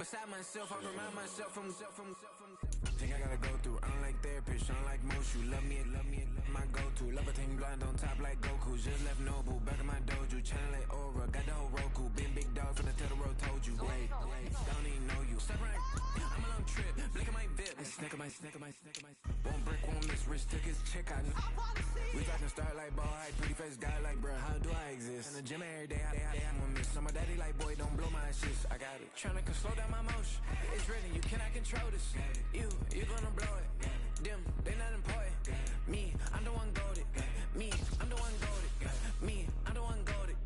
Beside myself, I remind myself from. Think I gotta go through. I don't like therapists, I don't like most. You love me, my go-to. Love a team blind on top like Goku. Just left Nobu, back in my dojo. Channel like Aura, got the whole Roku. Been big dog from the Tether Road, told you. Wait, don't even know you. Step right, I'm a long trip. Blink of my VIP. Snack of my. Won't break, won't miss. Rich took his check, I know. We talking start like ball high, pretty face guy like, bruh, how do I exist? In the gym every day, I won't miss. So my daddy like, boy, don't blow my assist. I got it. Tryna slow down my motion. It's written, you cannot control this. You gonna blow it. Them, they not important. Me, I'm the one goated. Me, I'm the one goated. Me, I'm the one goated.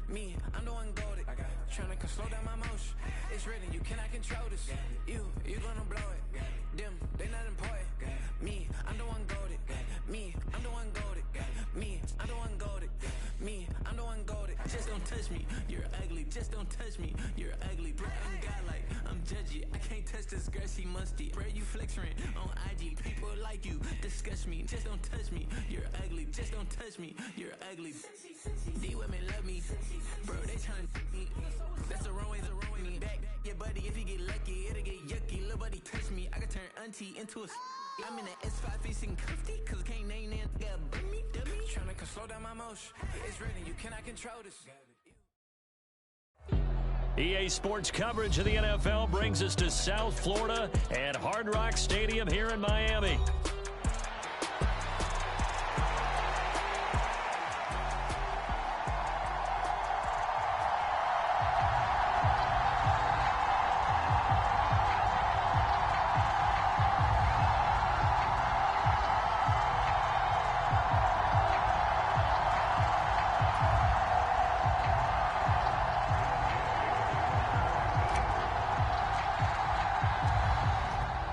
Me, I'm the one goated. Tryna slow down my motion. It's written, you cannot control this. You gonna blow it. Them, they not important. Me, I'm the one goated. Me, I'm the one goated. Me, I'm the one goated. Me, I'm the one goated. Just don't touch me, you're ugly. Just don't touch me, you're ugly. Bro, I'm godlike, I'm judgy. I can't touch this girl, she musty. Bro, you flexing on IG. People like you disgust me. Just don't touch me, you're ugly. Just don't touch me, you're ugly. These women love me, bro, they tryna me. That's the wrong way, me back. Yeah, buddy, if you get lucky, it'll get yucky. Little buddy touch me, I can turn auntie into a. I'm in the S5 facing cuffy, cause I can't name that. Yeah, dummy. Tryna slow down my motion. It's written, you cannot control this. EA Sports coverage of the NFL brings us to South Florida at Hard Rock Stadium here in Miami.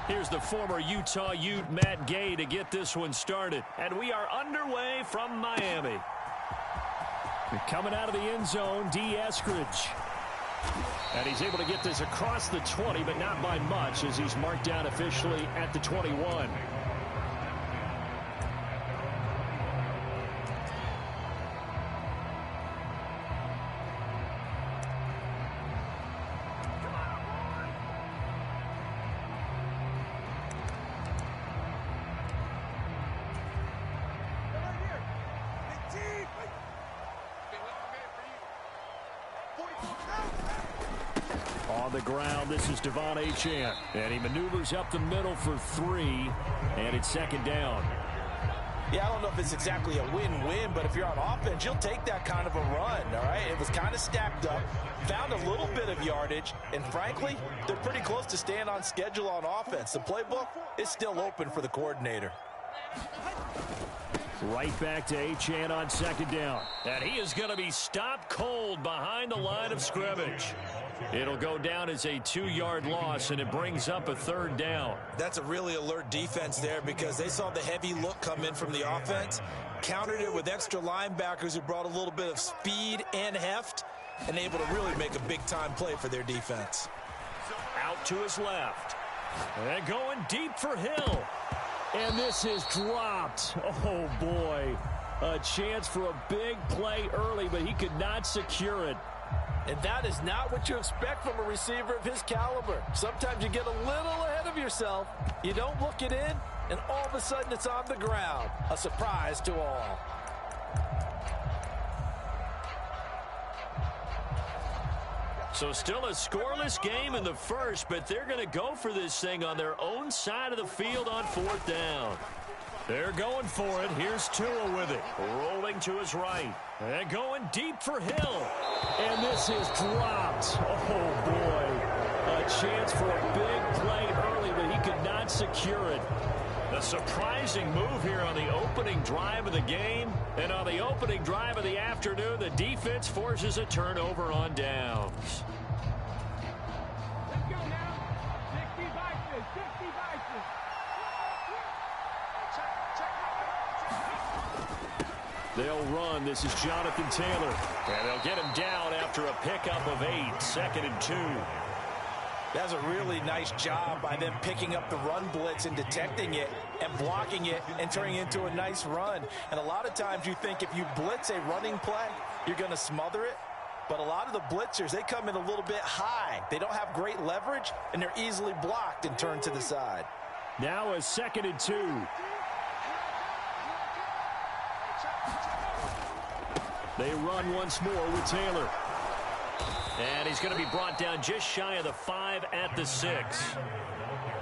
Here's the former Utah Ute, Matt Gay, to get this one started. And we are underway from Miami. Coming out of the end zone, D. Eskridge. And he's able to get this across the 20, but not by much, as he's marked down officially at the 21. On the ground, this is Devon Achane, and he maneuvers up the middle for 3, and it's second down. Yeah, I don't know if it's exactly a win-win, but if you're on offense, you'll take that kind of a run, all right? It was kind of stacked up, found a little bit of yardage, and frankly, they're pretty close to staying on schedule on offense. The playbook is still open for the coordinator. Right back to Achane on second down. And he is going to be stopped cold behind the line of scrimmage. It'll go down as a 2-yard loss, and it brings up a third down. That's a really alert defense there because they saw the heavy look come in from the offense, countered it with extra linebackers who brought a little bit of speed and heft, and able to really make a big-time play for their defense. Out to his left. And going deep for Hill. And this is dropped. Oh, boy. A chance for a big play early, but he could not secure it. And that is not what you expect from a receiver of his caliber. Sometimes you get a little ahead of yourself. You don't look it in, and all of a sudden it's on the ground. A surprise to all. So still a scoreless game in the first, but they're going to go for this thing on their own side of the field on fourth down. They're going for it. Here's Tua with it. Rolling to his right. And going deep for Hill. And this is dropped. Oh, boy. A chance for a big play early, but he could not secure it. A surprising move here on the opening drive of the game. And on the opening drive of the afternoon, the defense forces a turnover on downs. Let's go now. 60 vices, 60 vices. They'll run. This is Jonathan Taylor. And they'll get him down after a pickup of 8, 2nd and 2. That's a really nice job by them picking up the run blitz and detecting it and blocking it and turning it into a nice run. And a lot of times you think if you blitz a running play, you're going to smother it. But a lot of the blitzers, they come in a little bit high. They don't have great leverage, and they're easily blocked and turned to the side. Now a 2nd and 2. They run once more with Taylor. And he's going to be brought down just shy of the 5 at the 6.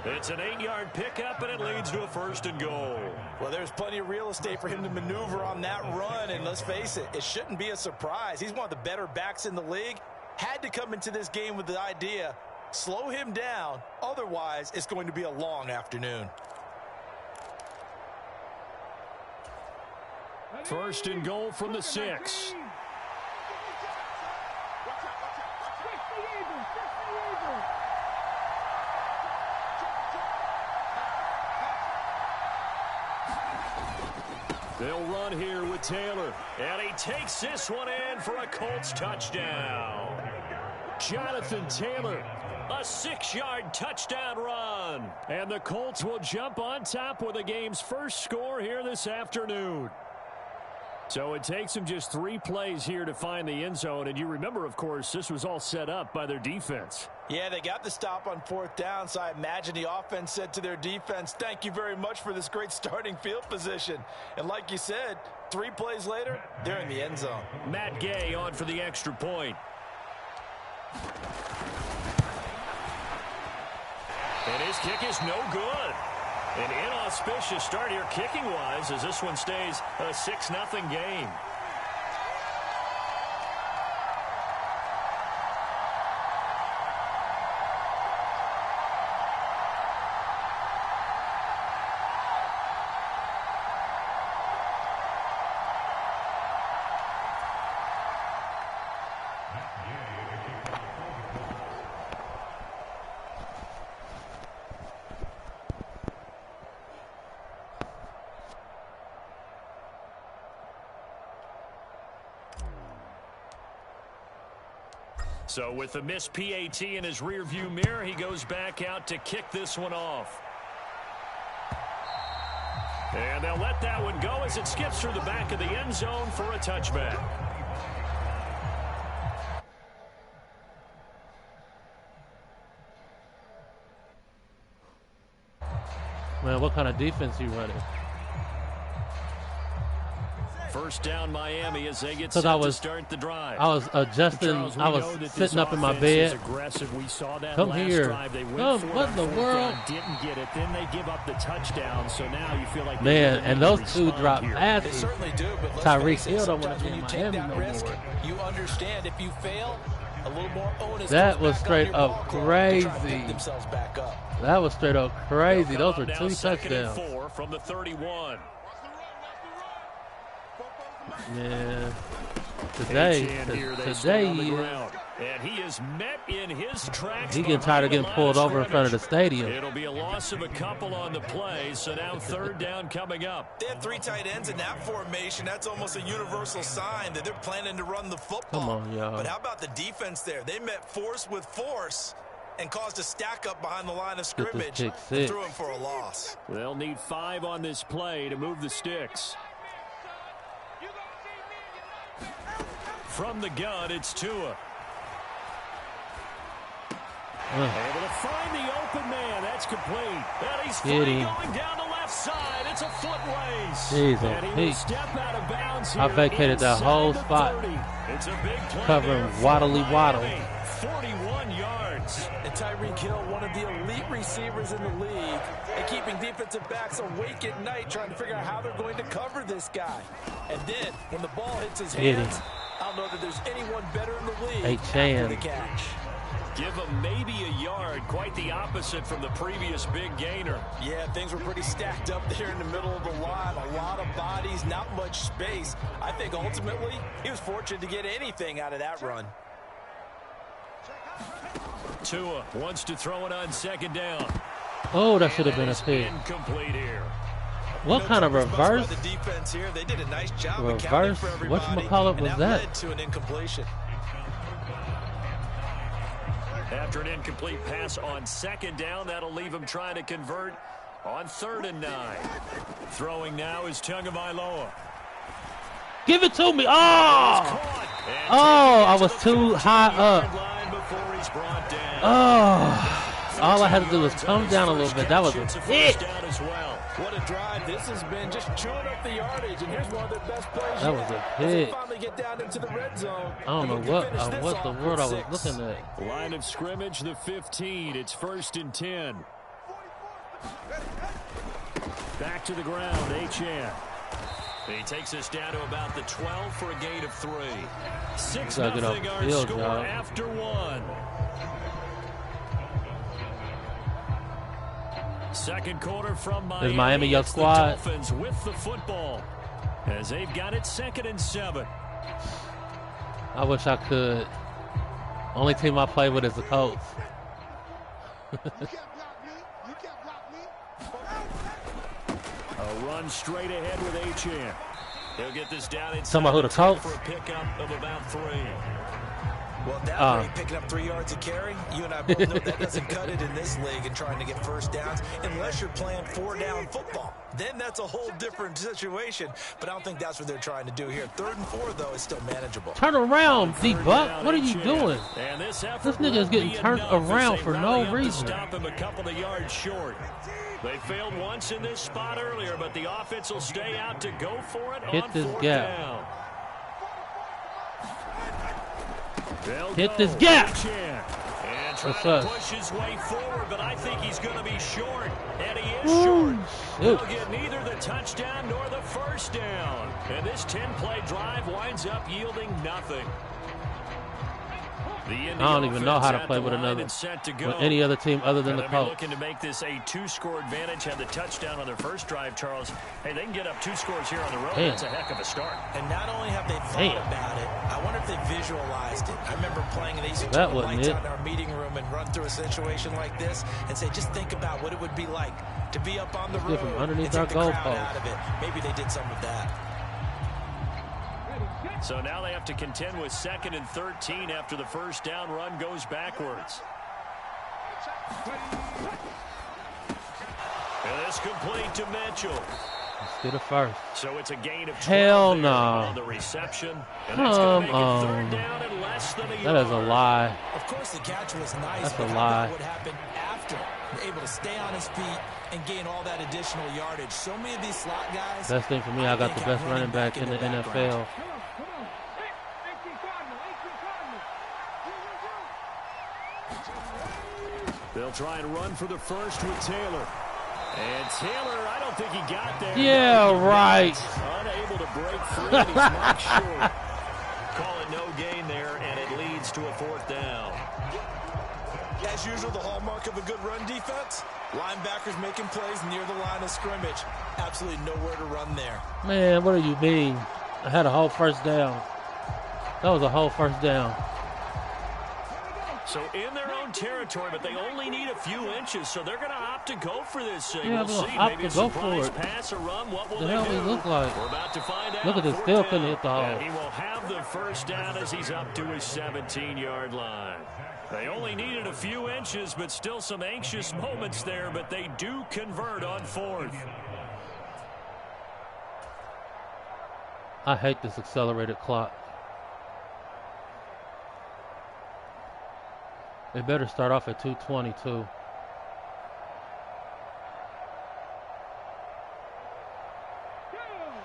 It's an 8-yard pickup, and it leads to a 1st and goal. Well, there's plenty of real estate for him to maneuver on that run, and let's face it, it shouldn't be a surprise. He's one of the better backs in the league. Had to come into this game with the idea, slow him down, otherwise it's going to be a long afternoon. 1st and goal from the 6. They'll run here with Taylor. And he takes this one in for a Colts touchdown. Jonathan Taylor, a 6-yard touchdown run. And the Colts will jump on top with the game's first score here this afternoon. So it takes them just 3 plays here to find the end zone. And you remember, of course, this was all set up by their defense. Yeah, they got the stop on 4th down, so I imagine the offense said to their defense, thank you very much for this great starting field position. And like you said, 3 plays later, they're in the end zone. Matt Gay on for the extra point. And his kick is no good. An inauspicious start here kicking-wise as this one stays a 6-0 game. So with the missed PAT in his rearview mirror, he goes back out to kick this one off. And they'll let that one go as it skips through the back of the end zone for a touchback. Man, what kind of defense you running? 1st down Miami as they get set to start the drive. I was adjusting. I was sitting up in my bed. We saw that Come last here. Drive. They went Oh, for what in the world? Didn't get it. Then they give up the touchdown. So now you feel like Man, and those 2 drop They passes. certainly do, but let's Tyreek face it, Hill don't sometimes wanna be when in you take Miami that no risk, more. you understand if you fail, a little more onus That comes was back straight on your up ball club to try crazy. and pick themselves back up. That was straight up crazy. They'll Those come were up 2 now, 2nd and touchdowns. 4 from the 31. Man, today and he is met in his tracks. he getting tired of getting pulled over in front of the stadium. It'll be a loss of a couple on the play, so now 3rd down coming up. They have 3 tight ends in that formation. That's almost a universal sign that they're planning to run the football. Come on, y'all. But how about the defense there? They met force with force and caused a stack up behind the line of scrimmage and threw him for a loss. They'll need 5 on this play to move the sticks. From the gun, it's Tua. Able to find the open man. That's complete. And he's free going down the left side. It's a foot race. And he will step out of bounds here. I vacated that whole spot. It's a big play covering Waddle. 41 yards. And Tyreek Hill, one of the elite receivers in the league, and keeping defensive backs awake at night trying to figure out how they're going to cover this guy. And then, when the ball hits his hands, I don't know that there's anyone better in the league after the catch. Give him maybe a yard, quite the opposite from the previous big gainer. Yeah, things were pretty stacked up there in the middle of the line. A lot of bodies, not much space. I think ultimately he was fortunate to get anything out of that run. Tua wants to throw it on 2nd down. Oh, that should have been a pick. Incomplete here. What kind of reverse? The defense here, they did a nice job Reverse? Whatchamacallit was that? Led to an incompletion. After an incomplete pass on 2nd down, that'll leave him trying to convert on 3rd and 9. Throwing now is Tagovailoa. Give it to me. Oh! Oh, I was too high up. Oh. All I had to do was come down a little bit. That was a hit. What a drive this has been, just chewing up the yardage, and here's one of their best plays. That was a hit. Finally get down into the red zone. I don't know what the word I was looking at. Line of scrimmage, the 15. It's 1st and 10. Back to the ground, Achane. He takes us down to about the 12 for a gain of 3. 6-0 our score after 1. Second quarter from Miami. Is Miami your squad? Dolphins with the football as they've got it 2nd and 7. I wish I could. Only team I play with is the Colts. A run straight ahead with Achane. He'll get this down inside. Talking about who, the Colts? For a pickup of about 3. Well, at that rate, picking up 3 yards a carry, you and I both know that doesn't cut it in this league and trying to get first downs unless you're playing 4-down football. Then that's a whole different situation, but I don't think that's what they're trying to do here. 3rd and 4, though, is still manageable. Turn around, D-Buck. What are you doing? This nigga is getting turned around for no reason. Stop him a couple of yards short. They failed once in this spot earlier, but the offense will stay out to go for it on 4th down. Hit this gap. And trying to push his way forward, but I think he's going to be short. And he is short. He'll get neither the touchdown nor the first down. And this 10-play drive winds up yielding nothing. I don't even know how to play with any other team other than the Colts. Looking to make this a 2-score advantage. Had the touchdown on their first drive, Charles. Hey, they can get up 2 scores here on the road. Damn. That's a heck of a start. And not only have they thought about it, I wonder if they visualized it. I remember playing in these lights out in our meeting room and run through a situation like this and say, just think about what it would be like to be up on the road from underneath and our take the crowd goalpost. out of it. Maybe they did some of that. So now they have to contend with 2nd and 13 after the first down run goes backwards. And this complete to Mitchell. Let's get a first. So it's a gain of 12 Hell no. on the reception. And that's going to make it 3rd down and less than a yard. That is a lie. Of course, the catch was nice. That's but a lie. what happened after? Able to stay on his feet and gain all that additional yardage. So many of these slot guys. Best thing for me, I got the best running back in the NFL. They'll try and run for the first with Taylor. And Taylor, I don't think he got there. Yeah, right. Unable to break free, and he's marked short. Call it no gain there, and it leads to a 4th down. As usual, the hallmark of a good run defense, linebackers making plays near the line of scrimmage. Absolutely nowhere to run there. Man, what do you mean? I had a whole first down. That was a whole first down. So in their own territory, but they only need a few inches, so they're going to opt to go for this thing. Yeah, we'll see. Maybe a surprise pass, a run. What will the they hell do? he look like? We're about to find out. Look at this, still couldn't hit the hole. And he will have the first down as he's up to his 17-yard line. They only needed a few inches, but still some anxious moments there, but they do convert on 4th. I hate this accelerated clock. They better start off at 2:22.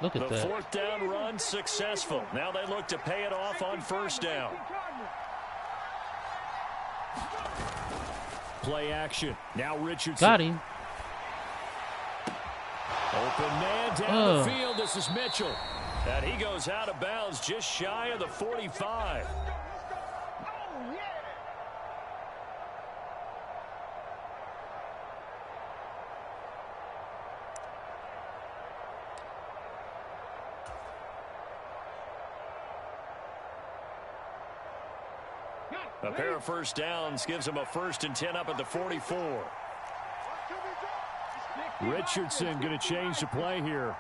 Look at the that. 4th down run successful. Now they look to pay it off on first down. Play action. Now Richardson. Got him. Open man down the field. This is Mitchell. And he goes out of bounds just shy of the 45. A pair of first downs gives him a 1st and 10 up at the 44. Richardson going to change the play here.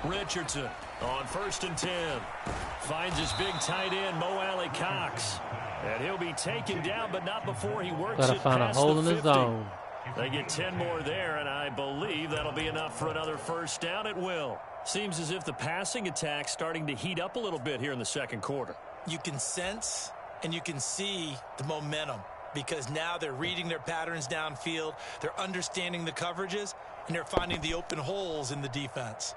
Richardson on 1st and 10. Finds his big tight end, Mo Alley Cox. And he'll be taken down, but not before he works Gotta it find a past hole the in the 50. zone. They get 10 more there, and I believe that'll be enough for another first down. It will. Seems as if the passing attack's starting to heat up a little bit here in the second quarter. You can sense and you can see the momentum because now they're reading their patterns downfield, they're understanding the coverages, and they're finding the open holes in the defense.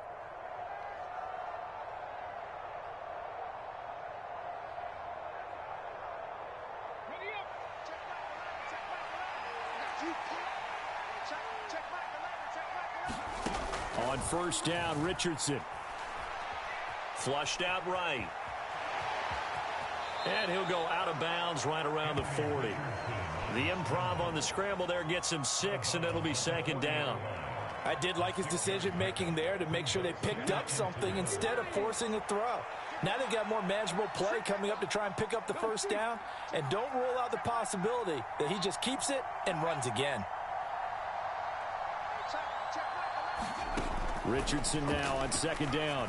On first down, Richardson. Flushed out right. And he'll go out of bounds right around the 40. The improv on the scramble there gets him 6, and it'll be second down. I did like his decision-making there to make sure they picked up something instead of forcing a throw. Now they've got more manageable play coming up to try and pick up the first down. And don't rule out the possibility that he just keeps it and runs again. Richardson now on second down.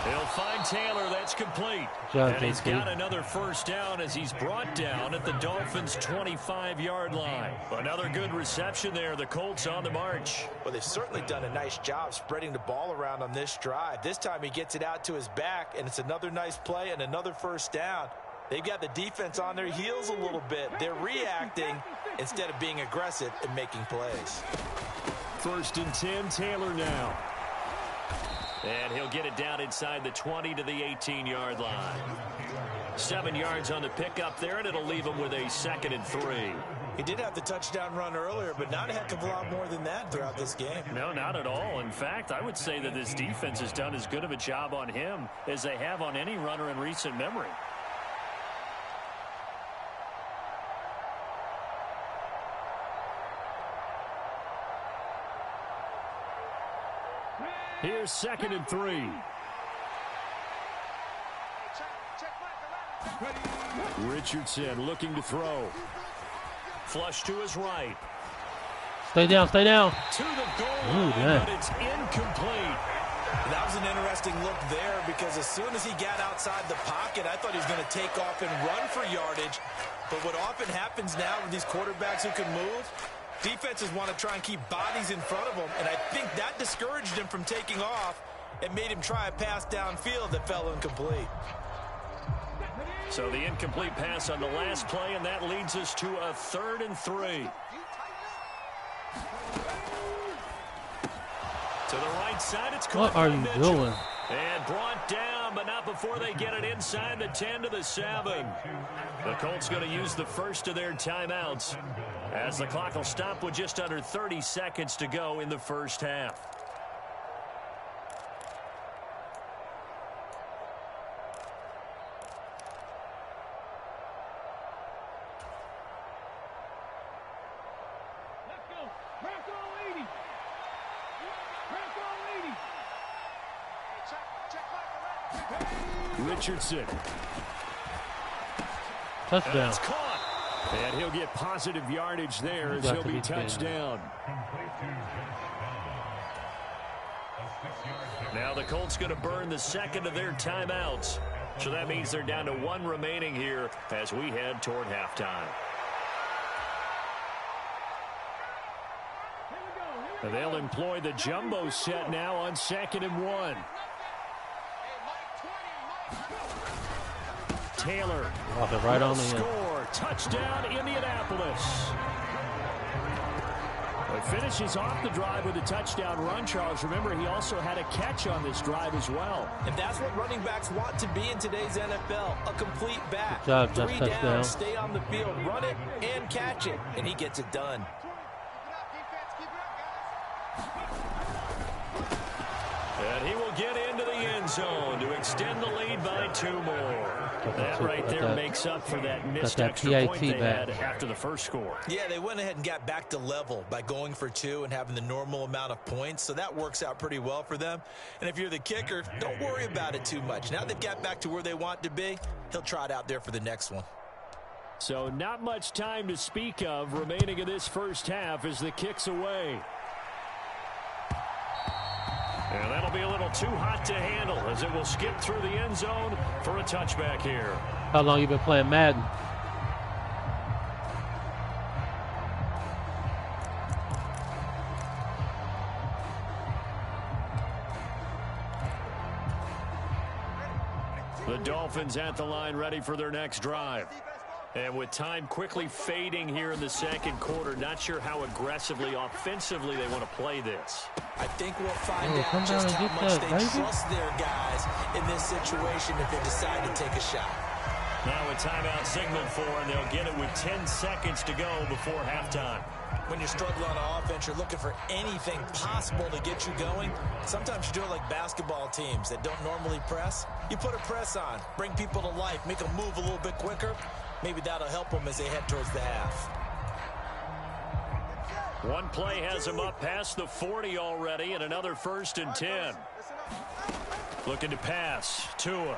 He'll find Taylor. That's complete. And he's got another first down as he's brought down at the Dolphins' 25-yard line. Another good reception there. The Colts on the march. Well, they've certainly done a nice job spreading the ball around on this drive. This time he gets it out to his back, and it's another nice play and another first down. They've got the defense on their heels a little bit. They're reacting instead of being aggressive and making plays. First and 10, Taylor now. And he'll get it down inside the 20 to the 18-yard line. 7 yards on the pickup there, and it'll leave him with a 2nd and 3. He did have the touchdown run earlier, but not a heck of a lot more than that throughout this game. No, not at all. In fact, I would say that this defense has done as good of a job on him as they have on any runner in recent memory. Here's 2nd and 3. Richardson looking to throw. Flush to his right. Stay down, stay down. To the goal line, but it's incomplete. That was an interesting look there because as soon as he got outside the pocket, I thought he was going to take off and run for yardage. But what often happens now with these quarterbacks who can move, defenses want to try and keep bodies in front of them, and I think that discouraged him from taking off and made him try a pass downfield that fell incomplete. So the incomplete pass on the last play, and that leads us to a 3rd and 3. To the right side, it's caught. What are you doing? And brought down, but not before they get it inside the 10 to the 7. The Colts going to use the first of their timeouts as the clock will stop with just under 30 seconds to go in the first half. Richardson. Touchdown. That's caught. And he'll get positive yardage there as he'll be touchdown. Now the Colts going to burn the 2nd of their timeouts. So that means they're down to 1 remaining here as we head toward halftime. And they'll employ the jumbo set now on 2nd and 1. Taylor. Off it right on the end. Score. Touchdown, Indianapolis. It finishes off the drive with a touchdown run, Charles. Remember, he also had a catch on this drive as well. And that's what running backs want to be in today's NFL, a complete back. Good job, 3 down, stay on the field, run it, and catch it, and he gets it done. And he will get into the end zone to extend the lead by 2 more. That right there makes up for that missed extra point they had after the first score. Yeah, they went ahead and got back to level by going for 2 and having the normal amount of points, so that works out pretty well for them. And if you're the kicker, don't worry about it too much. Now they've got back to where they want to be, he'll trot out there for the next one. So not much time to speak of remaining in this first half as the kick's away. And that'll be a little too hot to handle as it will skip through the end zone for a touchback here. How long you been playing Madden? The Dolphins at the line ready for their next drive. And with time quickly fading here in the second quarter, not sure how aggressively, offensively they want to play this. I think we'll find out just how much they trust their guys in this situation if they decide to take a shot. Now a timeout signaled for, and they'll get it with 10 seconds to go before halftime. When you're struggling on offense, you're looking for anything possible to get you going. Sometimes you do it like basketball teams that don't normally press. You put a press on, bring people to life, make them move a little bit quicker. Maybe that'll help them as they head towards the half. One play has them up past the 40 already, and another 1st and 10. Looking to pass. Tua.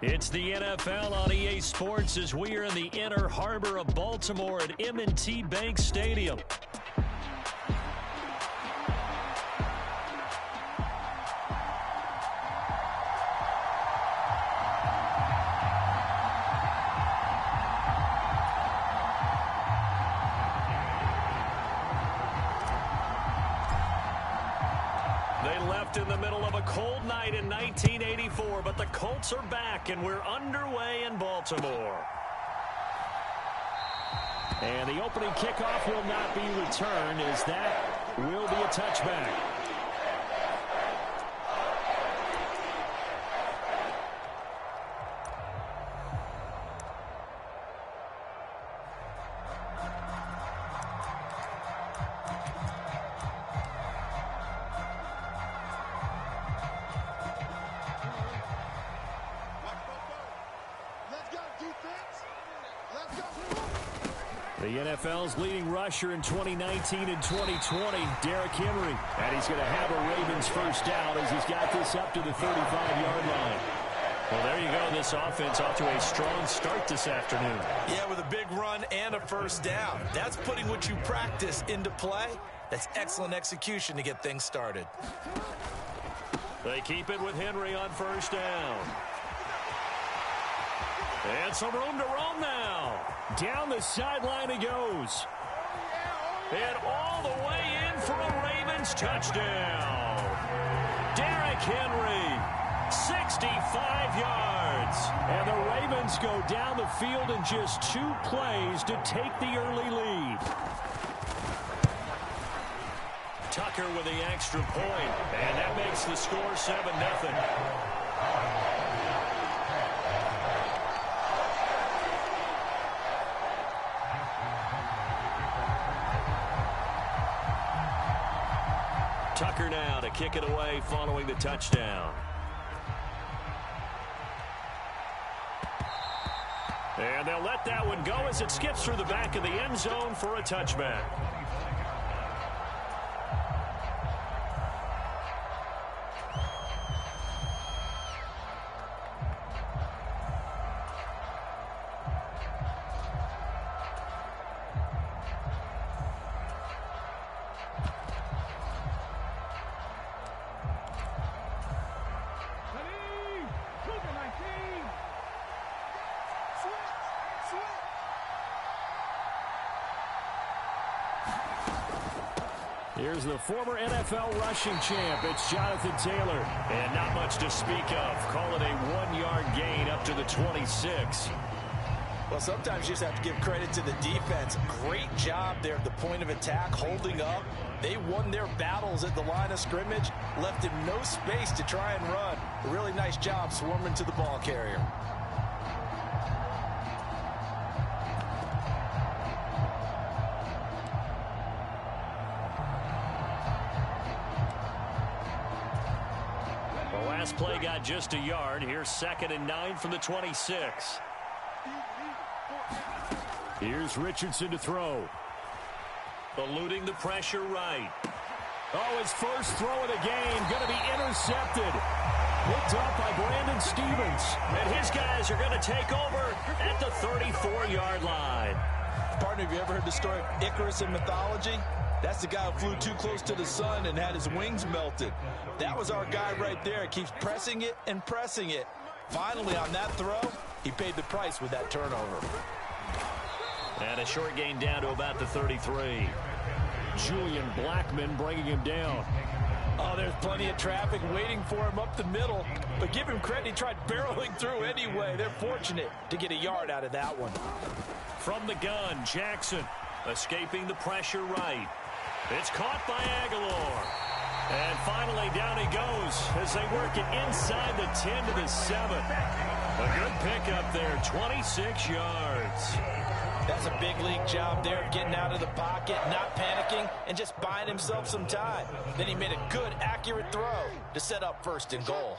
It's the NFL on EA Sports as we are in the inner harbor of Baltimore at M&T Bank Stadium. In the middle of a cold night in 1984, but the Colts are back, and we're underway in Baltimore. And the opening kickoff will not be returned, as that will be a touchback. The NFL's leading rusher in 2019 and 2020, Derrick Henry. And he's going to have a Ravens first down as he's got this up to the 35-yard line. Well, there you go. This offense off to a strong start this afternoon. Yeah, with a big run and a first down. That's putting what you practice into play. That's excellent execution to get things started. They keep it with Henry on first down. And some room to roam now. Down the sideline he goes. And all the way in for a Ravens touchdown. Derrick Henry, 65 yards. And the Ravens go down the field in just 2 plays to take the early lead. Tucker with the extra point, and that makes the score 7-0. Tucker now to kick it away following the touchdown. And they'll let that one go as it skips through the back of the end zone for a touchback. Here's the former NFL rushing champ. It's Jonathan Taylor. And not much to speak of. Call it a 1-yard gain up to the 26. Well, sometimes you just have to give credit to the defense. Great job there at the point of attack, holding up. They won their battles at the line of scrimmage, left him no space to try and run. A really nice job swarming to the ball carrier. Last play got just a yard. Here's 2nd and 9 from the 26. Here's Richardson to throw. Eluding the pressure right. Oh, his first throw of the game going to be intercepted. Picked up by Brandon Stevens. And his guys are going to take over at the 34-yard line. Partner, have you ever heard the story of Icarus in mythology? That's the guy who flew too close to the sun and had his wings melted. That was our guy right there. Keeps pressing it and pressing it. Finally, on that throw, he paid the price with that turnover. And a short gain down to about the 33. Julian Blackmon bringing him down. Oh, there's plenty of traffic waiting for him up the middle. But give him credit, he tried barreling through anyway. They're fortunate to get a yard out of that one. From the gun, Jackson escaping the pressure right. It's caught by Aguilar. And finally, down he goes as they work it inside the 10 to the 7. A good pickup there, 26 yards. That's a big league job there of getting out of the pocket, not panicking, and just buying himself some time. Then he made a good, accurate throw to set up 1st and goal.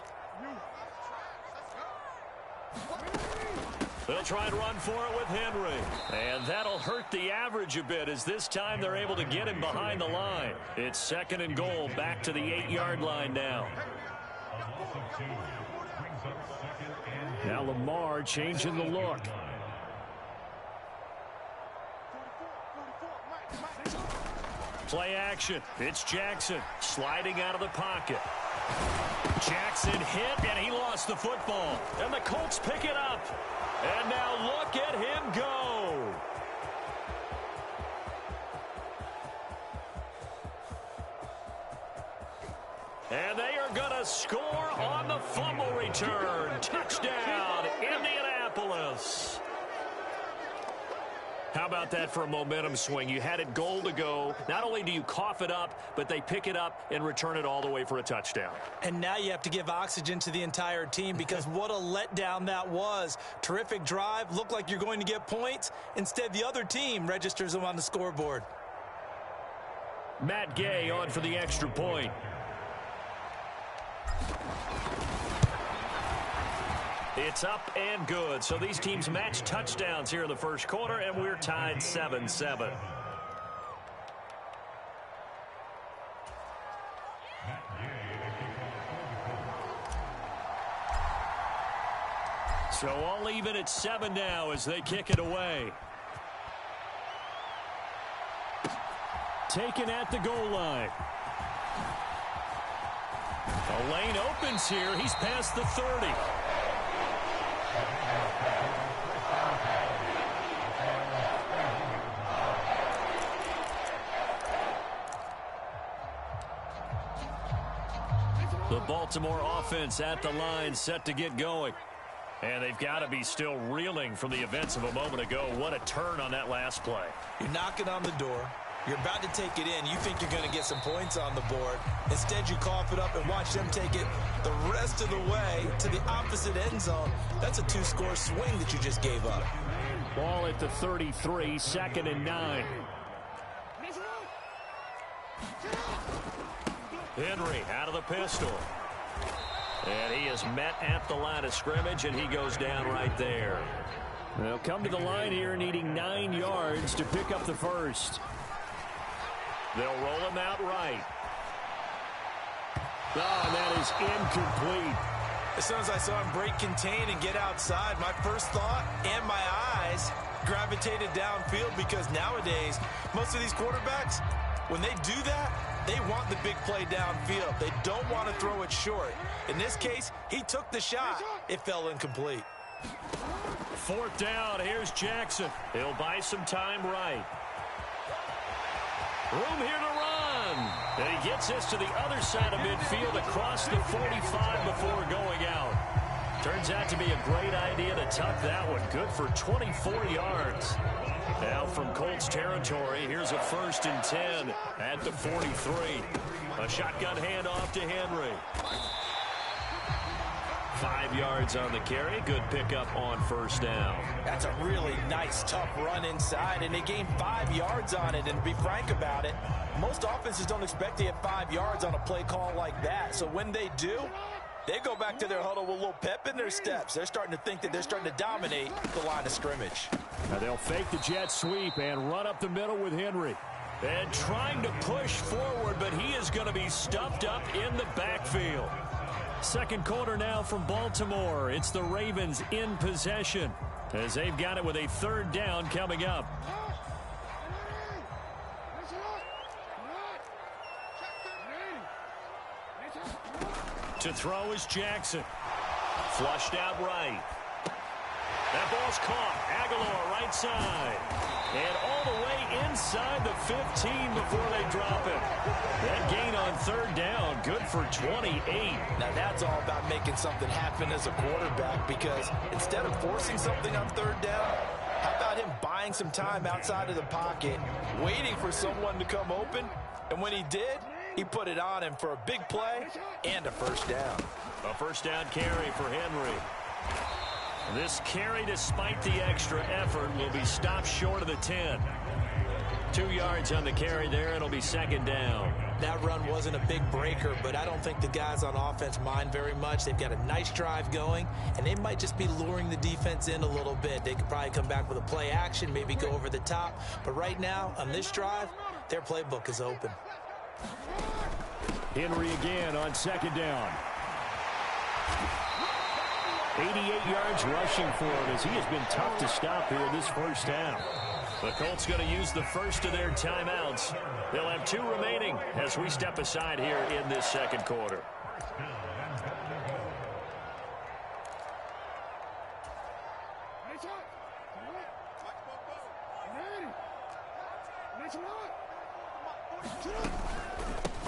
They'll try and run for it with Henry. And that'll hurt the average a bit as this time they're able to get him behind the line. It's 2nd and goal, back to the 8-yard line now. Now Lamar changing the look. Play action. It's Jackson sliding out of the pocket. Jackson hit, and he lost the football. And the Colts pick it up. And now look at him go. And they are going to score on the fumble return. Touchdown, Indianapolis. How about that for a momentum swing? You had it goal to go. Not only do you cough it up, but they pick it up and return it all the way for a touchdown. And now you have to give oxygen to the entire team because what a letdown that was. Terrific drive. Looked like you're going to get points. Instead, the other team registers them on the scoreboard. Matt Gay on for the extra point. It's up and good. So these teams match touchdowns here in the first quarter, and we're tied 7-7. So all even at 7 now as they kick it away. Taken at the goal line. A lane opens here. He's past the 30. The Baltimore offense at the line, set to get going. And they've got to be still reeling from the events of a moment ago. What a turn on that last play. You're knocking on the door. You're about to take it in. You think you're going to get some points on the board. Instead, you cough it up and watch them take it the rest of the way to the opposite end zone. That's a two-score swing that you just gave up. Ball at the 33, 2nd and 9. Henry out of the pistol. And he is met at the line of scrimmage, and he goes down right there. They'll come to the line here needing 9 yards to pick up the first. They'll roll him out right. Oh, and that is incomplete. As soon as I saw him break contain and get outside, my first thought and my eyes gravitated downfield, because nowadays, most of these quarterbacks, when they do that, they want the big play downfield. They don't want to throw it short. In this case, he took the shot. It fell incomplete. 4th down. Here's Jackson. He'll buy some time right. Room here to run. And he gets this to the other side of midfield across the 45 before going out. Turns out to be a great idea to tuck that one. Good for 24 yards. Now from Colts territory, here's a 1st and 10 at the 43. A shotgun handoff to Henry. 5 yards on the carry. Good pickup on 1st down. That's a really nice, tough run inside, and they gained 5 yards on it. And to be frank about it, most offenses don't expect to get 5 yards on a play call like that. So when they do, they go back to their huddle with a little pep in their steps. They're starting to think that they're starting to dominate the line of scrimmage. Now they'll fake the jet sweep and run up the middle with Henry. And trying to push forward, but he is going to be stuffed up in the backfield. Second quarter now from Baltimore. It's the Ravens in possession as they've got it with a 3rd down coming up. To throw is Jackson. Flushed out right. That ball's caught. Aguilar right side. And all the way inside the 15 before they drop it. That gain on 3rd down, good for 28. Now that's all about making something happen as a quarterback, because instead of forcing something on 3rd down, how about him buying some time outside of the pocket, waiting for someone to come open, and when he did, he put it on him for a big play and a 1st down. A 1st down carry for Henry. This carry, despite the extra effort, will be stopped short of the 10. 2 yards on the carry there. It'll be 2nd down. That run wasn't a big breaker, but I don't think the guys on offense mind very much. They've got a nice drive going, and they might just be luring the defense in a little bit. They could probably come back with a play action, maybe go over the top. But right now, on this drive, their playbook is open. Henry again on 2nd down. 88 yards rushing for him as he has been tough to stop here in this 1st down. The Colts going to use the first of their timeouts. They'll have 2 remaining as we step aside here in this 2nd quarter.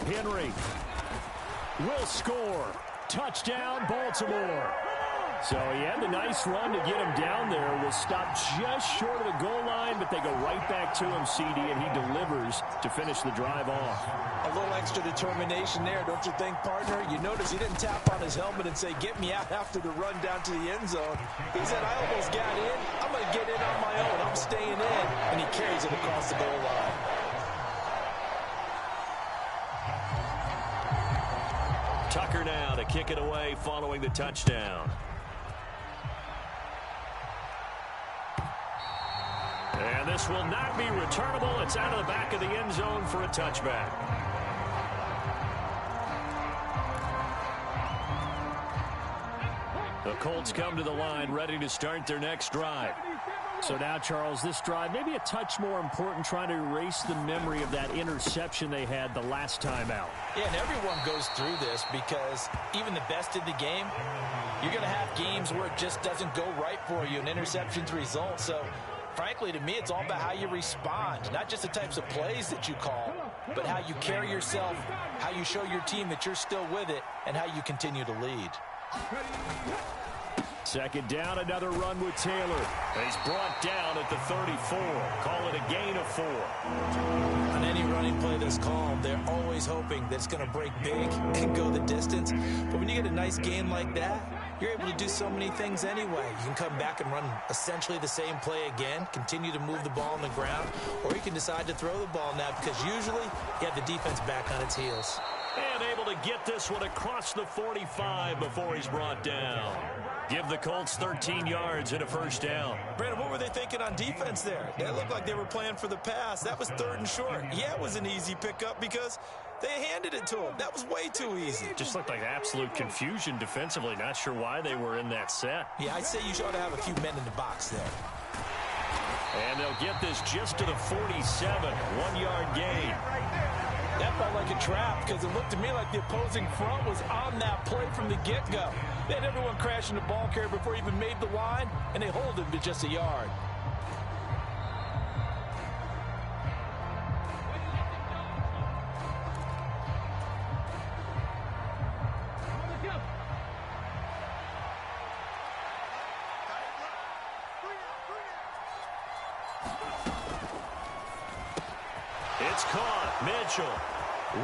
Henry will score. Touchdown, Baltimore. So he had the nice run to get him down there. Was stopped just short of the goal line, but they go right back to him, CD, and he delivers to finish the drive off. A little extra determination there, don't you think, partner? You notice he didn't tap on his helmet and say, get me out after the run down to the end zone. He said, I almost got in. I'm going to get in on my own. I'm staying in. And he carries it across the goal line. Tucker now to kick it away following the touchdown. And this will not be returnable. It's out of the back of the end zone for a touchback. The Colts come to the line, ready to start their next drive. So now, Charles, this drive maybe a touch more important, trying to erase the memory of that interception they had the last time out. Yeah, and everyone goes through this because even the best in the game, you're going to have games where it just doesn't go right for you, and interceptions result. So, frankly, to me, it's all about how you respond, not just the types of plays that you call, but how you carry yourself, how you show your team that you're still with it, and how you continue to lead. Second down, another run with Taylor. He's brought down at the 34. Call it a gain of 4. On any running play that's called, they're always hoping that it's going to break big and go the distance. But when you get a nice game like that, you're able to do so many things anyway. You can come back and run essentially the same play again, continue to move the ball on the ground, or you can decide to throw the ball now because usually you have the defense back on its heels. And able to get this one across the 45 before he's brought down. Give the Colts 13 yards and a first down. Brandon, what were they thinking on defense there? They looked like they were playing for the pass. That was 3rd and short. Yeah, it was an easy pickup because they handed it to him. That was way too easy. Just looked like absolute confusion defensively. Not sure why they were in that set. Yeah, I'd say you should have a few men in the box there. And they'll get this just to the 47. 1-yard gain. That felt like a trap because it looked to me like the opposing front was on that play from the get-go. They had everyone crashing the ball carrier before he even made the line, and they hold him to just a yard. It's caught. Mitchell.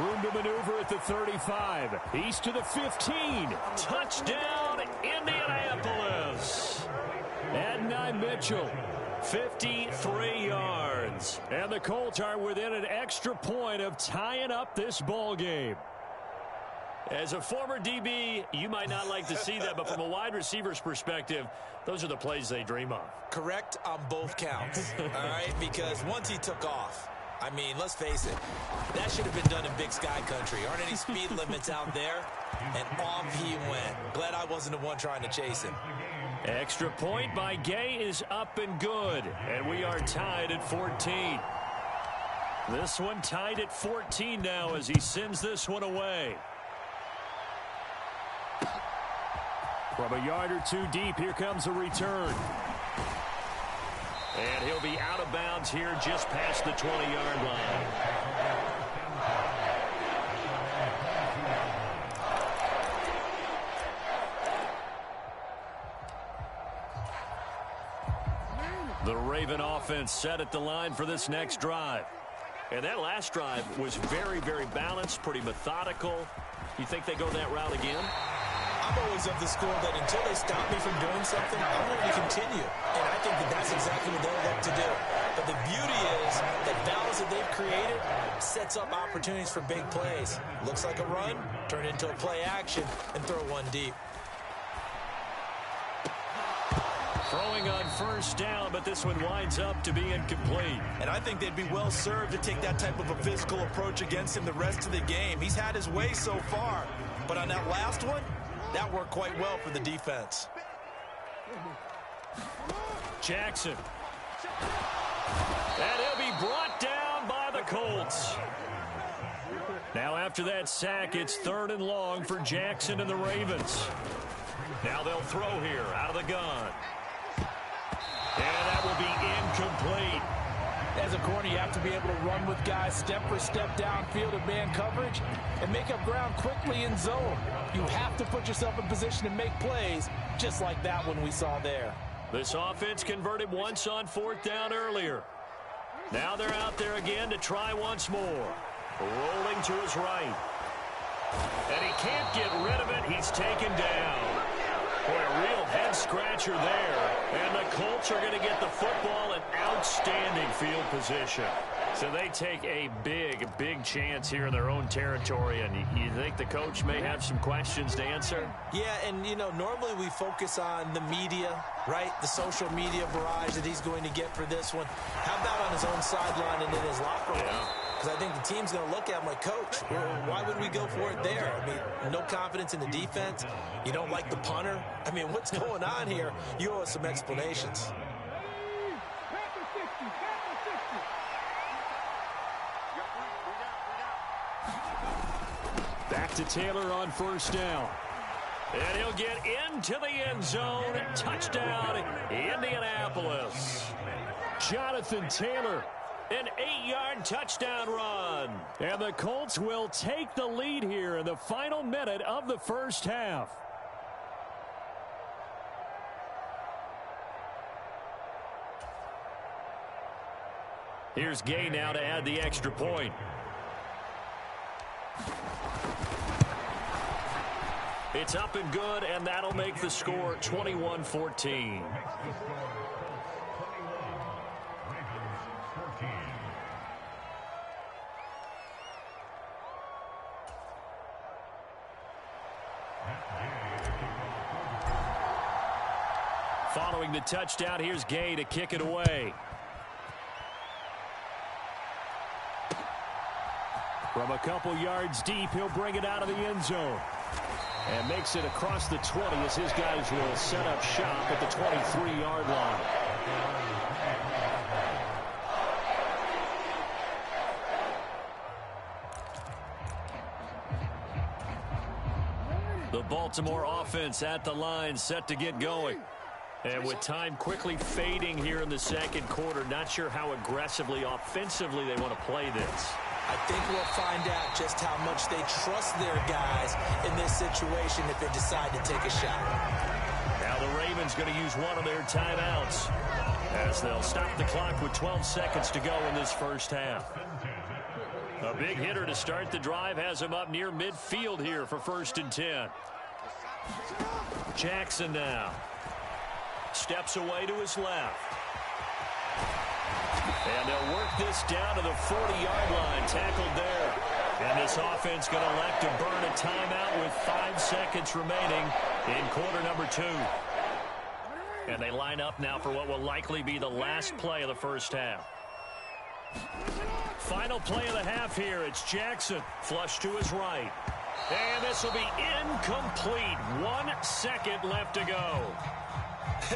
Room to maneuver at the 35. He's to the 15. Touchdown, Indianapolis. Adonai Mitchell. 53 yards. And the Colts are within an extra point of tying up this ball game. As a former DB, you might not like to see that, but from a wide receiver's perspective, those are the plays they dream of. Correct on both counts, all right? Because once he took off, I mean, let's face it, that should have been done in Big Sky country. Aren't any speed limits out there? And off he went. Glad I wasn't the one trying to chase him. Extra point by Gay is up and good. And we are tied at 14. This one tied at 14 now as he sends this one away. From a yard or two deep, here comes a return. And he'll be out of bounds here just past the 20-yard line. The Raven offense set at the line for this next drive. And that last drive was very, very balanced, pretty methodical. You think they go that route again? I'm always of the school that until they stop me from doing something, I'm going to continue. And I think that that's exactly what they'll look to do. But the beauty is that balance that they've created sets up opportunities for big plays. Looks like a run, turn it into a play action, and throw one deep. Throwing on first down, but this one winds up to be incomplete. And I think they'd be well served to take that type of a physical approach against him the rest of the game. He's had his way so far. But on that last one, that worked quite well for the defense. Jackson. And he'll be brought down by the Colts. Now after that sack, it's 3rd and long for Jackson and the Ravens. Now they'll throw here out of the gun. And that will be incomplete. As a corner, you have to be able to run with guys step for step downfield in man coverage and make up ground quickly in zone. You have to put yourself in position to make plays just like that one we saw there. This offense converted once on 4th down earlier. Now they're out there again to try once more. Rolling to his right. And he can't get rid of it. He's taken down. Boy, a real head-scratcher there. And the Colts are going to get the football in outstanding field position. So they take a big chance here in their own territory, and you think the coach may have some questions to answer? Yeah, and, you know, normally we focus on the media, right? The social media barrage that he's going to get for this one. How about on his own sideline and in his locker room? Because I think the team's going to look at him like, Coach, why would we go for it there? I mean, no confidence in the defense. You don't like the punter. I mean, what's going on here? You owe us some explanations. Back to Taylor on first down. And he'll get into the end zone. Touchdown, Indianapolis. Jonathan Taylor. An 8-yard touchdown run. And the Colts will take the lead here in the final minute of the first half. Here's Gay now to add the extra point. It's up and good, and that'll make the score 21-14. Following the touchdown, here's Gay to kick it away. From a couple yards deep, he'll bring it out of the end zone. And makes it across the 20 as his guys will set up shop at the 23-yard line. The Baltimore offense at the line, set to get going. And with time quickly fading here in the second quarter, not sure how aggressively, offensively they want to play this. I think we'll find out just how much they trust their guys in this situation if they decide to take a shot. Now the Ravens going to use one of their timeouts as they'll stop the clock with 12 seconds to go in this first half. A big hitter to start the drive has him up near midfield here for 1st and 10. Jackson now steps away to his left. And they'll work this down to the 40-yard line, tackled there. And this offense going to elect to burn a timeout with 5 seconds remaining in quarter number 2. And they line up now for what will likely be the last play of the first half. Final play of the half here. It's Jackson, flush to his right. And this will be incomplete. 1 second left to go.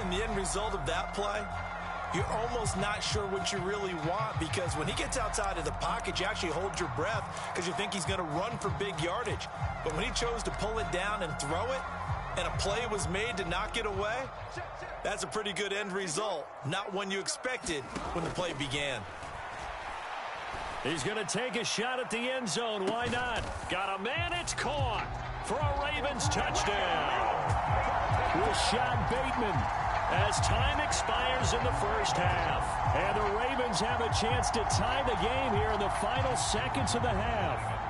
And the end result of that play, you're almost not sure what you really want, because when he gets outside of the pocket, you actually hold your breath because you think he's going to run for big yardage. But when he chose to pull it down and throw it, and a play was made to knock it away, that's a pretty good end result. Not one you expected when the play began. He's going to take a shot at the end zone. Why not? Got a man. It's caught for a Ravens touchdown. Rashad Bateman as time expires in the first half. And the Ravens have a chance to tie the game here in the final seconds of the half.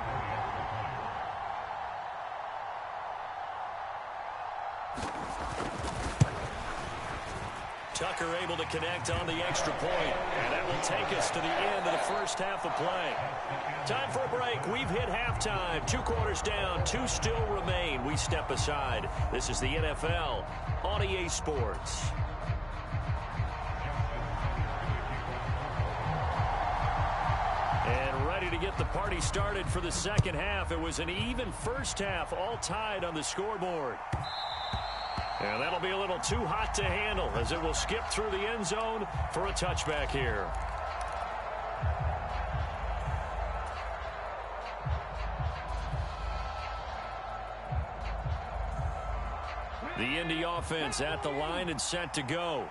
Tucker able to connect on the extra point, and that will take us to the end of the first half of play. Time for a break. We've hit halftime. 2 quarters down, 2 still remain. We step aside. This is the NFL on EA Sports. And ready to get the party started for the second half. It was an even first half, all tied on the scoreboard. And that'll be a little too hot to handle as it will skip through the end zone for a touchback here. The Indy offense at the line and set to go.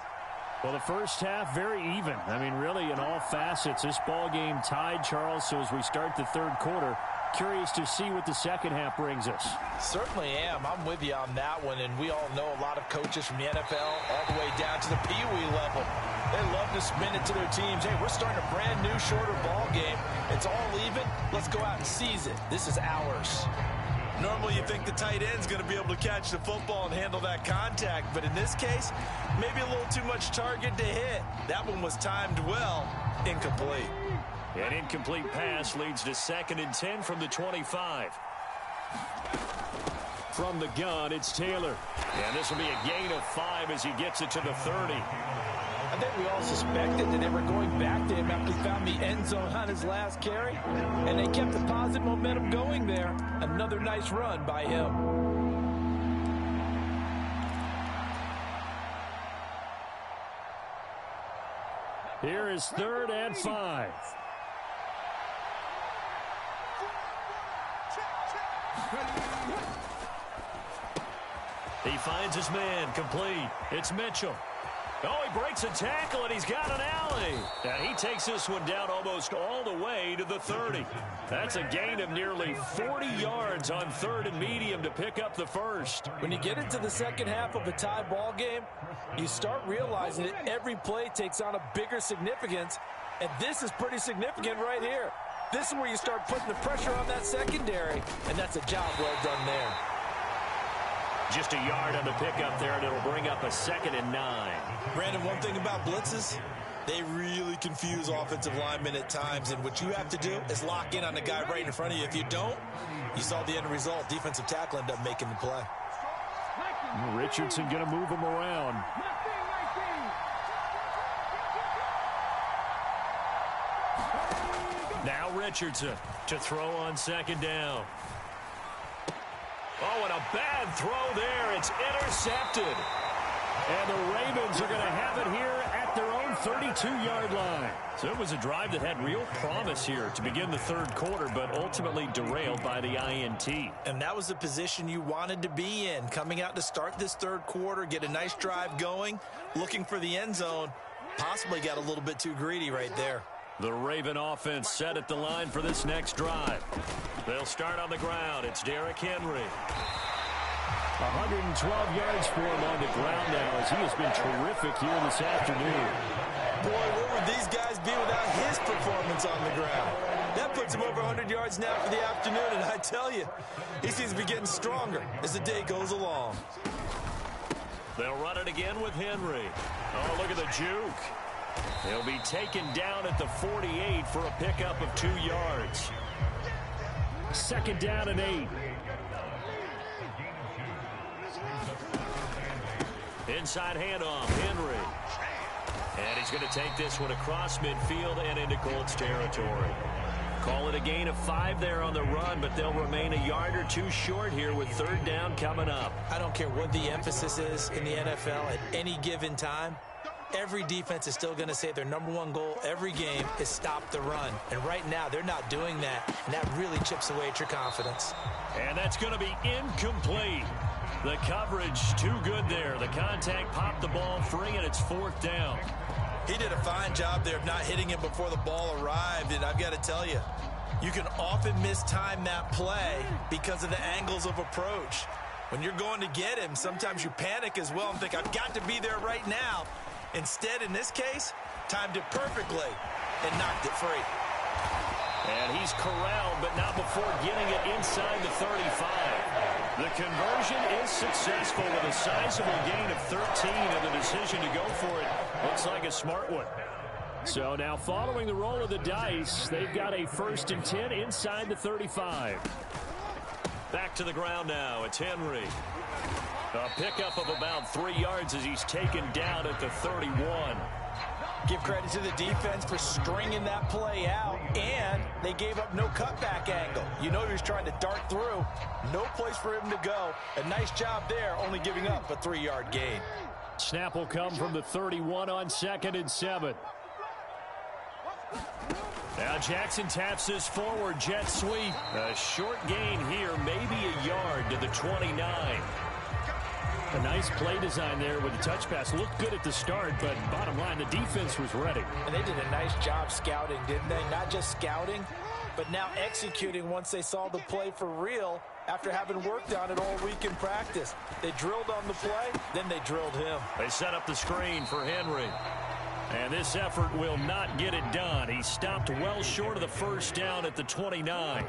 Well, the first half, very even. I mean, really, in all facets, this ball game tied, Charles. So as we start the third quarter, curious to see what the second half brings us. Certainly am. I'm with you on that one. And we all know a lot of coaches from the NFL all the way down to the Pee-wee level. They love to spin it to their teams. Hey, we're starting a brand new, shorter ball game. It's all even. Let's go out and seize it. This is ours. Normally you think the tight end's going to be able to catch the football and handle that contact, but in this case, maybe a little too much target to hit. That one was timed well, incomplete. An incomplete pass leads to 2nd and 10 from the 25. From the gun, it's Taylor. And this will be a gain of 5 as he gets it to the 30. I think we all suspected that they were going back to him after he found the end zone on his last carry, and they kept the positive momentum going there. Another nice run by him. Here is 3rd and 5. He finds his man, complete. It's Mitchell. Oh, he breaks a tackle, and he's got an alley. And he takes this one down almost all the way to the 30. That's a gain of nearly 40 yards on 3rd and medium to pick up the first. When you get into the second half of a tie ball game, you start realizing that every play takes on a bigger significance, and this is pretty significant right here. This is where you start putting the pressure on that secondary, and that's a job well done there. Just a yard on the pickup there, and it'll bring up a 2nd and 9. Brandon, one thing about blitzes, they really confuse offensive linemen at times, and what you have to do is lock in on the guy right in front of you. If you don't, you saw the end result. Defensive tackle ended up making the play. Richardson going to move him around. Now Richardson to throw on 2nd down. Oh, and a bad throw there. It's intercepted. And the Ravens are going to have it here at their own 32-yard line. So it was a drive that had real promise here to begin the 3rd quarter, but ultimately derailed by the INT. And that was the position you wanted to be in, coming out to start this 3rd quarter, get a nice drive going, looking for the end zone. Possibly got a little bit too greedy right there. The Raven offense set at the line for this next drive. They'll start on the ground. It's Derrick Henry. 112 yards for him on the ground now as he has been terrific here this afternoon. Boy, where would these guys be without his performance on the ground? That puts him over 100 yards now for the afternoon, and I tell you, he seems to be getting stronger as the day goes along. They'll run it again with Henry. Oh, look at the juke. He'll be taken down at the 48 for a pickup of 2 yards. 2nd down and 8. Inside handoff, Henry. And he's going to take this one across midfield and into Colts territory. Call it a gain of 5 there on the run, but they'll remain a yard or 2 short here with 3rd down coming up. I don't care what the emphasis is in the NFL at any given time. Every defense is still going to say their #1 goal every game is stop the run. And right now, they're not doing that, and that really chips away at your confidence. And that's going to be incomplete. The coverage too good there. The contact popped the ball free, and it's 4th down. He did a fine job there of not hitting him before the ball arrived, and I've got to tell you, you can often mistime that play because of the angles of approach. When you're going to get him, sometimes you panic as well and think, I've got to be there right now. Instead, in this case, timed it perfectly and knocked it free. And he's corralled, but not before getting it inside the 35. The conversion is successful with a sizable gain of 13, and the decision to go for it looks like a smart one. So now following the roll of the dice, they've got a 1st and 10 inside the 35. Back to the ground now. It's Henry. A pickup of about 3 yards as he's taken down at the 31. Give credit to the defense for stringing that play out, and they gave up no cutback angle. You know he was trying to dart through. No place for him to go. A nice job there, only giving up a 3-yard gain. Snap will come from the 31 on 2nd and 7. Now Jackson taps this forward jet sweep. A short gain here, maybe a yard to the 29. A nice play design there with the touch pass. Looked good at the start, but bottom line, the defense was ready. And they did a nice job scouting, didn't they? Not just scouting, but now executing once they saw the play for real after having worked on it all week in practice. They drilled on the play, then they drilled him. They set up the screen for Henry. And this effort will not get it done. He stopped well short of the 1st down at the 29.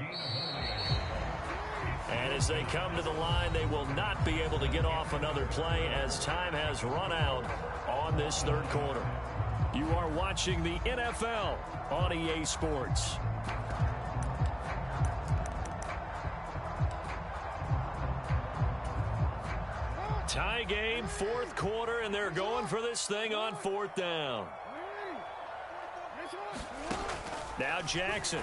And as they come to the line, they will not be able to get off another play as time has run out on this third quarter. You are watching the NFL on EA Sports. Tie game, fourth quarter, and they're going for this thing on fourth down. Now Jackson.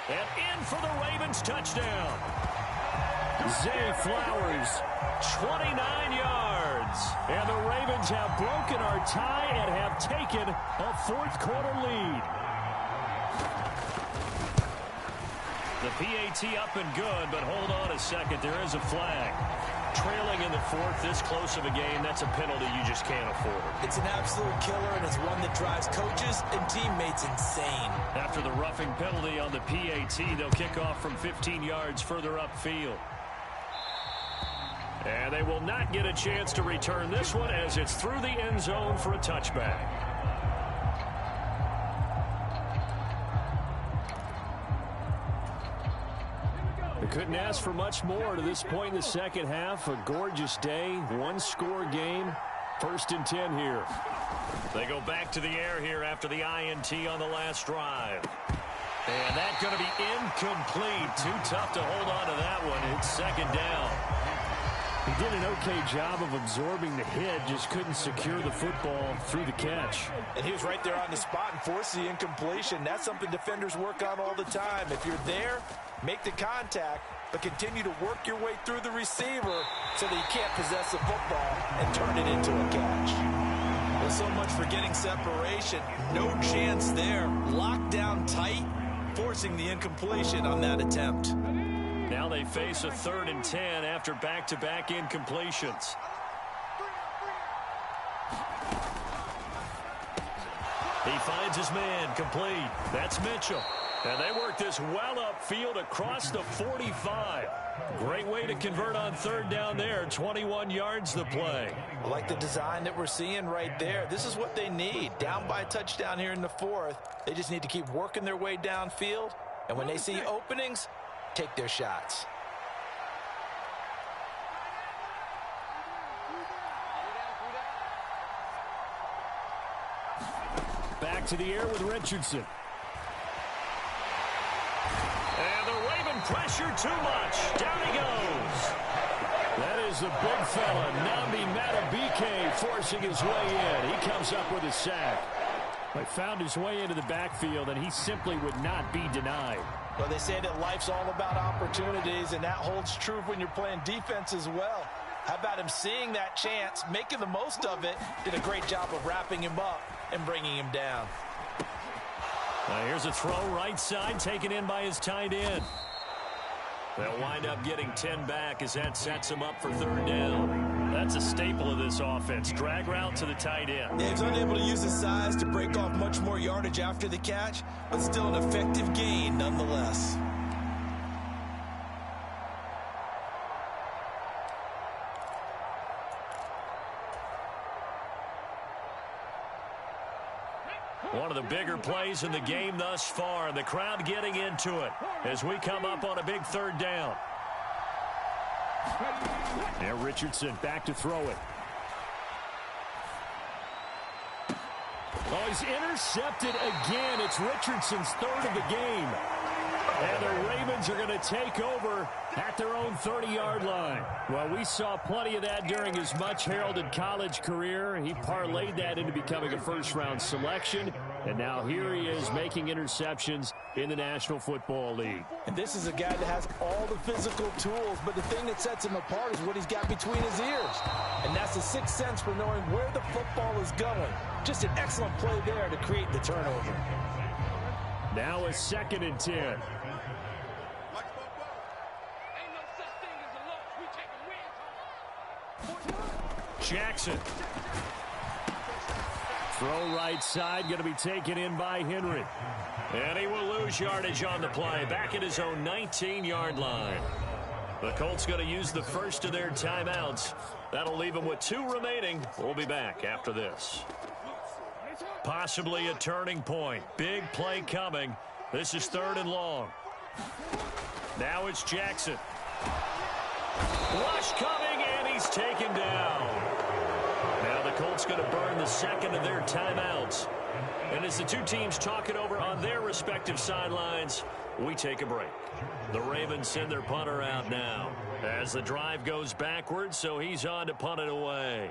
And in for the Ravens touchdown. Zay Flowers, 29 yards. And the Ravens have broken our tie and have taken a fourth quarter lead. The PAT up and good, but hold on a second. There is a flag. Trailing in the fourth, this close of a game, that's a penalty you just can't afford. It's an absolute killer, and it's one that drives coaches and teammates insane. After the roughing penalty on the PAT, they'll kick off from 15 yards further upfield. And they will not get a chance to return this one as it's through the end zone for a touchback. They couldn't ask for much more to this point in the second half. A gorgeous day, one-score game. 1st and 10 here. They go back to the air here after the INT on the last drive. And that's going to be incomplete. Too tough to hold on to that one. It's second down. He did an okay job of absorbing the hit, just couldn't secure the football through the catch. And he was right there on the spot and forced the incompletion. That's something defenders work on all the time. If you're there, make the contact, but continue to work your way through the receiver so that you can't possess the football and turn it into a catch. Well, so much for getting separation. No chance there. Locked down tight, forcing the incompletion on that attempt. Now they face a 3rd and 10 after back-to-back incompletions. He finds his man, complete. That's Mitchell. And they work this well upfield across the 45. Great way to convert on 3rd down there. 21 yards the play. I like the design that we're seeing right there. This is what they need. Down by a touchdown here in the 4th. They just need to keep working their way downfield. And when they see openings, take their shots. Back to the air with Richardson. And the Raven pressure too much. Down he goes. That is the big fella, Nnamdi Madubuike, forcing his way in. He comes up with a sack. But found his way into the backfield, and he simply would not be denied. Well, they say that life's all about opportunities, and that holds true when you're playing defense as well. How about him seeing that chance, making the most of it, did a great job of wrapping him up and bringing him down. Now here's a throw right side, taken in by his tight end. They'll wind up getting 10 back as that sets him up for 3rd down. That's a staple of this offense. Drag route to the tight end. Yeah, he's unable to use his size to break off much more yardage after the catch, but still an effective gain nonetheless. One of the bigger plays in the game thus far, and the crowd getting into it as we come up on a big 3rd down. Now Richardson back to throw it. Oh, he's intercepted again. It's Richardson's 3rd of the game. And the Ravens are going to take over at their own 30-yard line. Well, we saw plenty of that during his much-heralded college career. He parlayed that into becoming a first-round selection. And now here he is making interceptions in the National Football League. And this is a guy that has all the physical tools, but the thing that sets him apart is what he's got between his ears. And that's the sixth sense for knowing where the football is going. Just an excellent play there to create the turnover. Now a 2nd and 10. Jackson. Throw right side, going to be taken in by Henry. And he will lose yardage on the play, back at his own 19-yard line. The Colts going to use the first of their timeouts. That'll leave them with 2 remaining. We'll be back after this. Possibly a turning point. Big play coming. This is 3rd and long. Now it's Jackson. Rush coming, and he's taken down. Now the Colts going to burn the second of their timeouts. And as the two teams talk it over on their respective sidelines, we take a break. The Ravens send their punter out now as the drive goes backwards, so he's on to punt it away.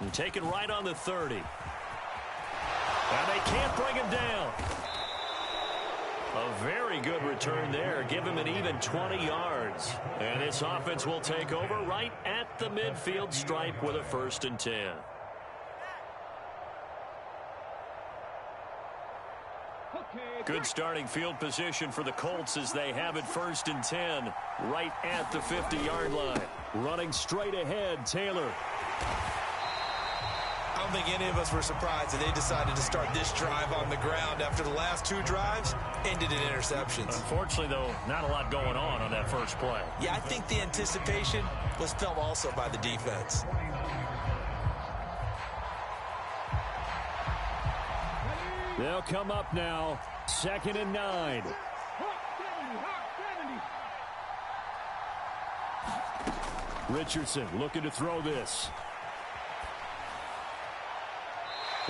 And taken right on the 30. And they can't bring him down. A very good return there. Give him an even 20 yards. And this offense will take over right at the midfield stripe with a 1st and 10. Good starting field position for the Colts as they have it 1st and 10 right at the 50-yard line. Running straight ahead, Taylor. I don't think any of us were surprised that they decided to start this drive on the ground after the last 2 drives ended in interceptions. Unfortunately, though, not a lot going on that first play. Yeah, I think the anticipation was felt also by the defense. They'll come up now, 2nd and 9. Richardson looking to throw this.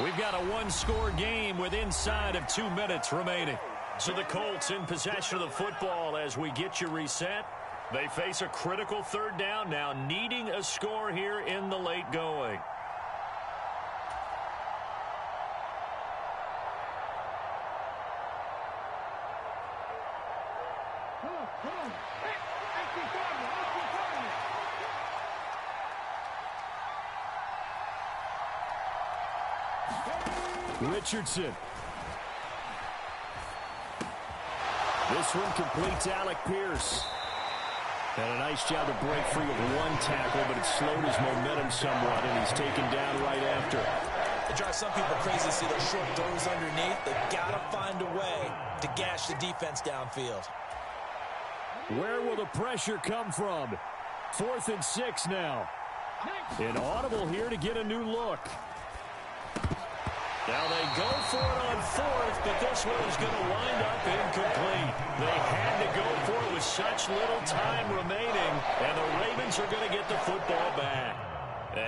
We've got a 1-score game with inside of 2 minutes remaining. So the Colts in possession of the football as we get you reset. They face a critical 3rd down now, needing a score here in the late going. Richardson. This one completes Alec Pierce. And a nice job to break free with 1 tackle, but it slowed his momentum somewhat, and he's taken down right after. It drives some people crazy to see those short throws underneath. They've got to find a way to gash the defense downfield. Where will the pressure come from? 4th and 6 now. An audible here to get a new look. Now they go for it on 4th, but this one is going to wind up incomplete. They had to go for it with such little time remaining, and the Ravens are going to get the football back.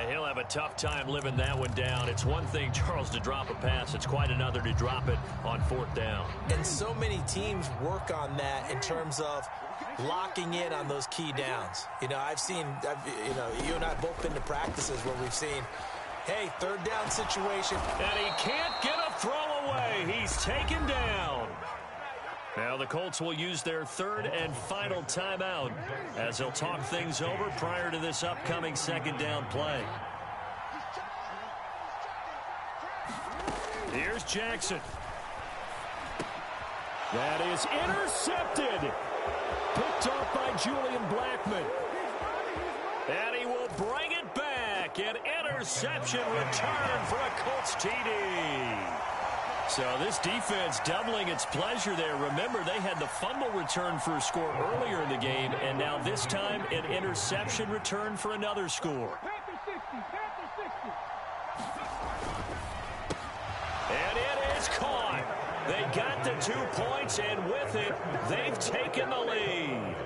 He'll have a tough time living that one down. It's one thing, Charles, to drop a pass. It's quite another to drop it on 4th down. And so many teams work on that in terms of locking in on those key downs. You know, you and I have both been to practices where we've seen, hey, 3rd down situation. And he can't get a throw away. He's taken down. Now the Colts will use their 3rd and final timeout as they'll talk things over prior to this upcoming 2nd down play. Here's Jackson. That is intercepted. Picked off by Julian Blackmon. And he will bring it back. An interception return for a Colts TD. So this defense doubling its pleasure there. Remember, they had the fumble return for a score earlier in the game, and now this time an interception return for another score. And it is caught. They got the 2 points, and with it, they've taken the lead.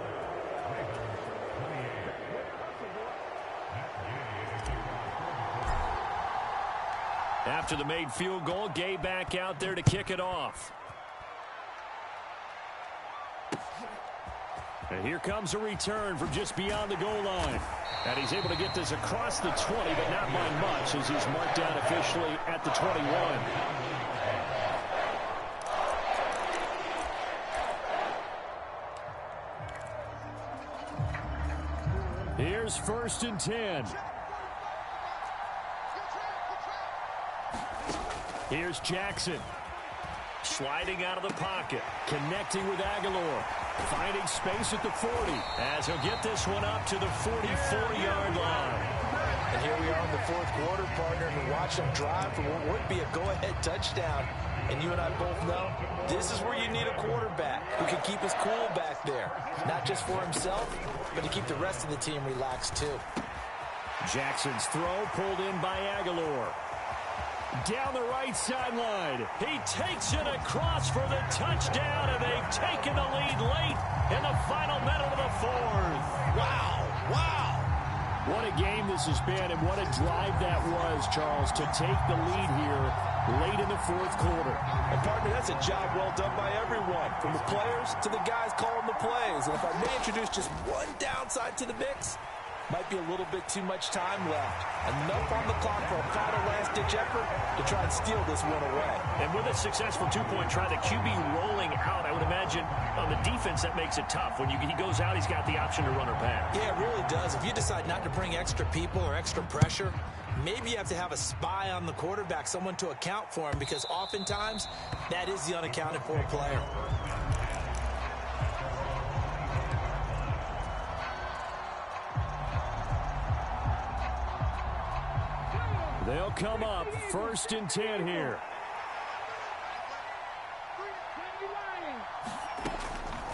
After the made field goal, Gay back out there to kick it off. And here comes a return from just beyond the goal line. And he's able to get this across the 20, but not by much, as he's marked down officially at the 21. Here's 1st and 10. Here's Jackson. Sliding out of the pocket. Connecting with Aguilar. Finding space at the 40. As he'll get this one up to the 44-yard line. And here we are in the 4th quarter, partner, and watch them drive for what would be a go-ahead touchdown. And you and I both know this is where you need a quarterback who can keep his cool back there. Not just for himself, but to keep the rest of the team relaxed too. Jackson's throw pulled in by Aguilar. Down the right sideline. He takes it across for the touchdown, and they've taken the lead late in the final minute of the fourth. Wow, wow. What a game this has been, and what a drive that was, Charles, to take the lead here late in the fourth quarter. And partner, that's a job well done by everyone, from the players to the guys calling the plays. And if I may introduce just one downside to the mix, might be a little bit too much time left. Enough on the clock for a final last-ditch effort to try and steal this one away. And with a successful two-point try, the QB rolling out, I would imagine on the defense that makes it tough. When he goes out, he's got the option to run or pass. Yeah, it really does. If you decide not to bring extra people or extra pressure, maybe you have to have a spy on the quarterback, someone to account for him, because oftentimes that is the unaccounted for player. They'll come up 1st and 10 here.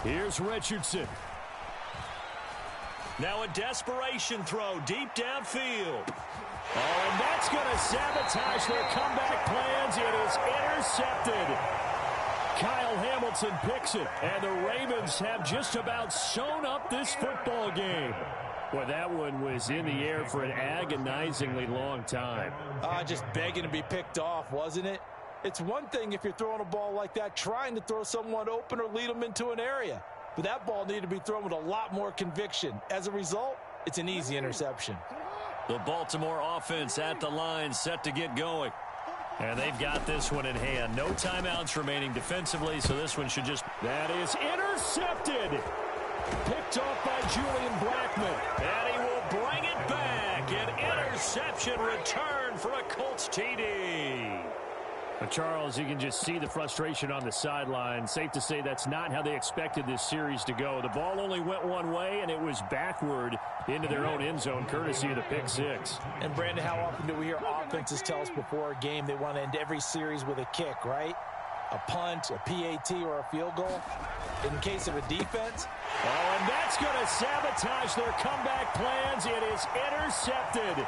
Here's Richardson. Now a desperation throw deep downfield. Oh, and that's going to sabotage their comeback plans. It is intercepted. Kyle Hamilton picks it, and the Ravens have just about sewn up this football game. Well, that one was in the air for an agonizingly long time. Just begging to be picked off, wasn't it? It's one thing if you're throwing a ball like that, trying to throw someone open or lead them into an area. But that ball needed to be thrown with a lot more conviction. As a result, it's an easy interception. The Baltimore offense at the line, set to get going. And they've got this one in hand. No timeouts remaining defensively, so this one should just... That is intercepted. Picked off by Julian Blackmon. And he will bring it back. An interception return for a Colts TD. But Charles, you can just see the frustration on the sideline. Safe to say that's not how they expected this series to go. The ball only went one way, and it was backward into their own end zone, courtesy of the pick six. And, Brandon, how often do we hear offenses tell us before a game they want to end every series with a kick, right? A punt, a PAT, or a field goal. In case of a defense. Oh, and that's going to sabotage their comeback plans. It is intercepted.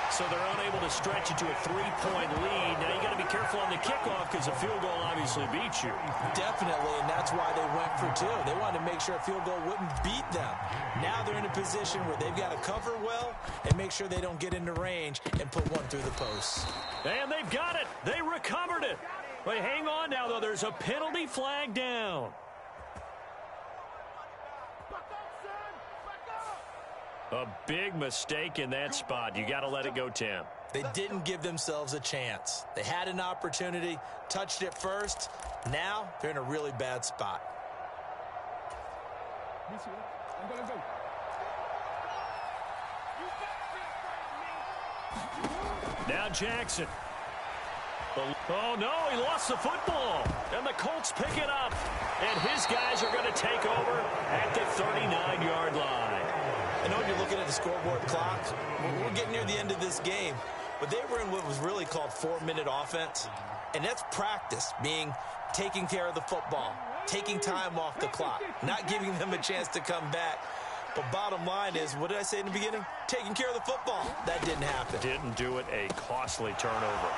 So they're unable to stretch it to a 3-point lead. Now you got to be careful on the kickoff because a field goal obviously beats you. Definitely, and that's why they went for two. They wanted to make sure a field goal wouldn't beat them. Now they're in a position where they've got to cover well and make sure they don't get into range and put one through the posts. And they've got it. They recovered it. But hang on now, though. There's a penalty flag down. A big mistake in that spot. You got to let it go, Tim. They didn't give themselves a chance. They had an opportunity, touched it first. Now they're in a really bad spot. Now Jackson. Oh, no, he lost the football. And the Colts pick it up. And his guys are going to take over at the 39-yard line. I know you're looking at the scoreboard clock. We're getting near the end of this game. But they were in what was really called 4-minute offense. And that's practice, being taking care of the football, taking time off the clock, not giving them a chance to come back. But bottom line is, what did I say in the beginning? Taking care of the football. That didn't happen. Didn't do it. A costly turnover.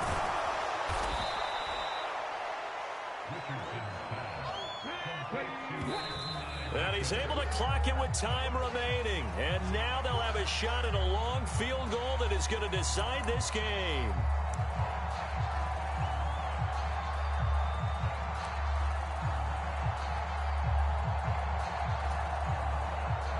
And he's able to clock it with time remaining. And now they'll have a shot at a long field goal that is going to decide this game.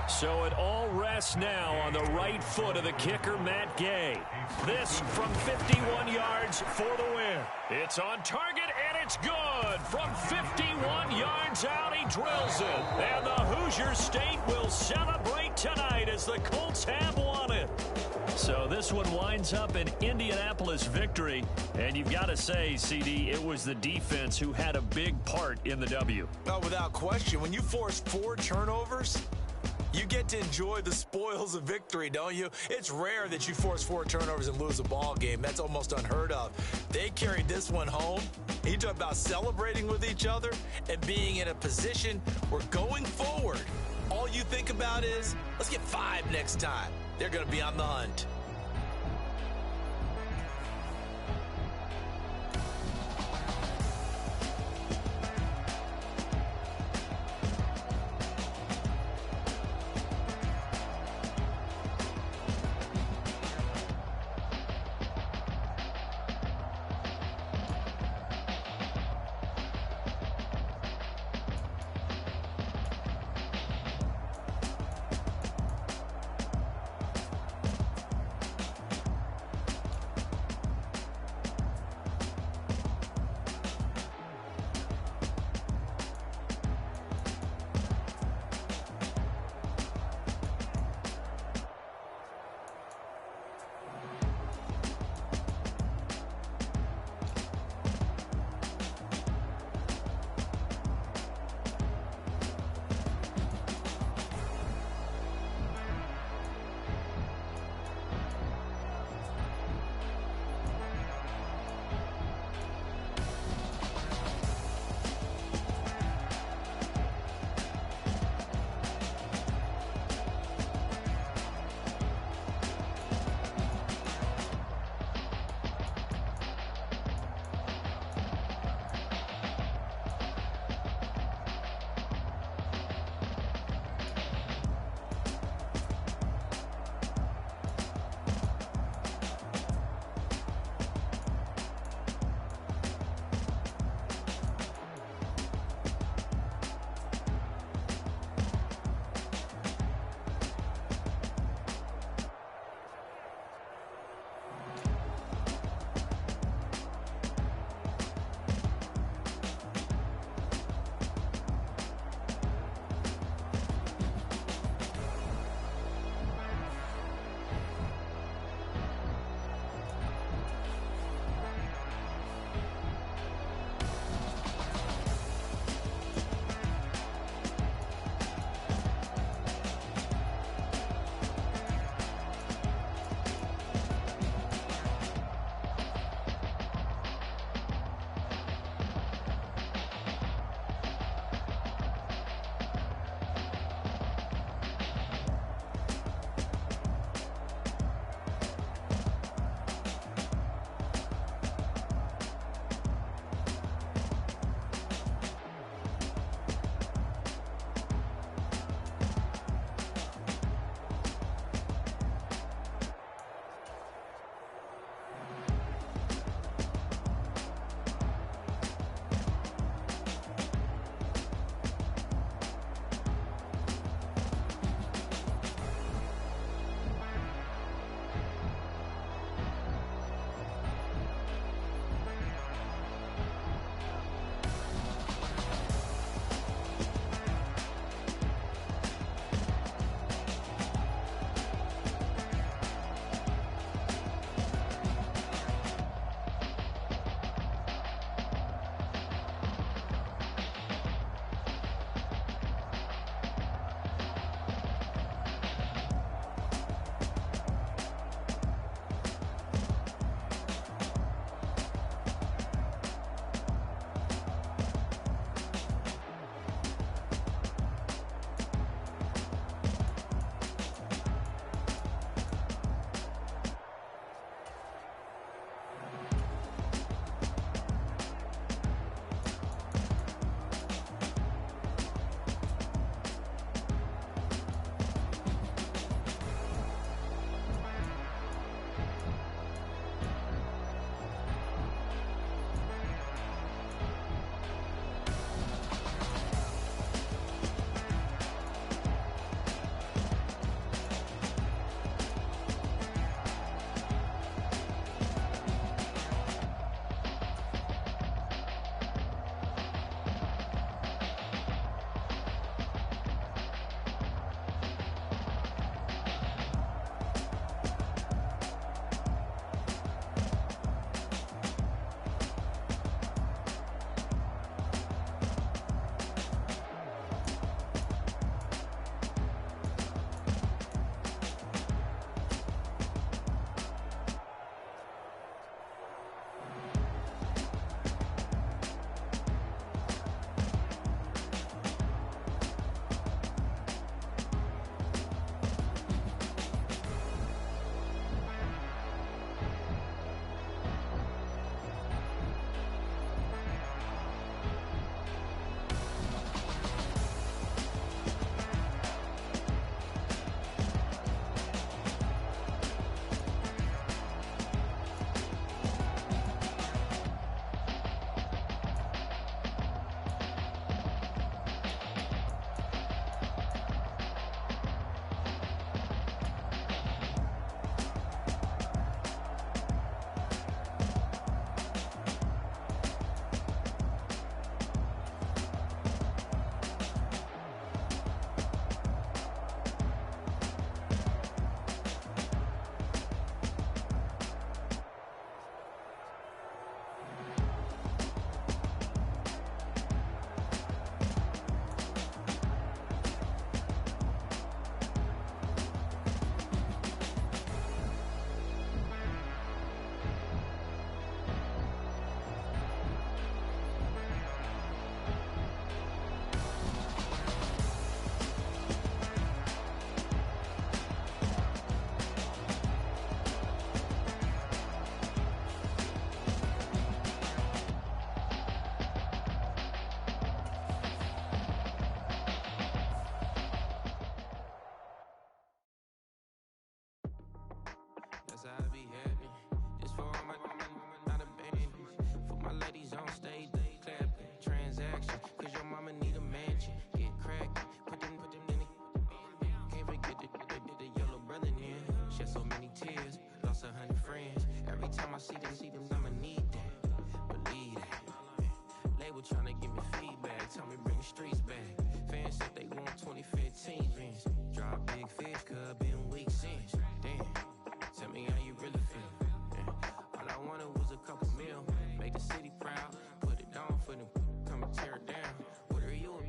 So it all rests now on the right foot of the kicker, Matt Gay. This from 51 yards for the win. It's on target, and it's good. From 51 yards out, he drills it. And the Hoosier State will celebrate tonight as the Colts have won it. So this one winds up an Indianapolis victory. And you've got to say, CD, it was the defense who had a big part in the W. Oh, without question. When you force 4 turnovers, you get to enjoy the spoils of victory, don't you? It's rare that you force 4 turnovers and lose a ball game. That's almost unheard of. They carried this one home. You talk about celebrating with each other and being in a position where going forward, all what you think about is, let's get 5 next time. They're going to be on the hunt. zone, stay clapping. Transaction, cause your mama need a mansion. Get cracked, put them in the. Can't forget the yellow brother in. Shed so many tears, lost 100 friends. Every time I see them, I'ma need that. Believe that. Label tryna give me feedback, tell me bring the streets back. Fans said they want 2015 Vince. Drop big fish, cuz been weeks since. Damn, tell me how you really feel. All I wanted was a couple mil, make the city proud, put it on for them, come and tear it down. What are you about?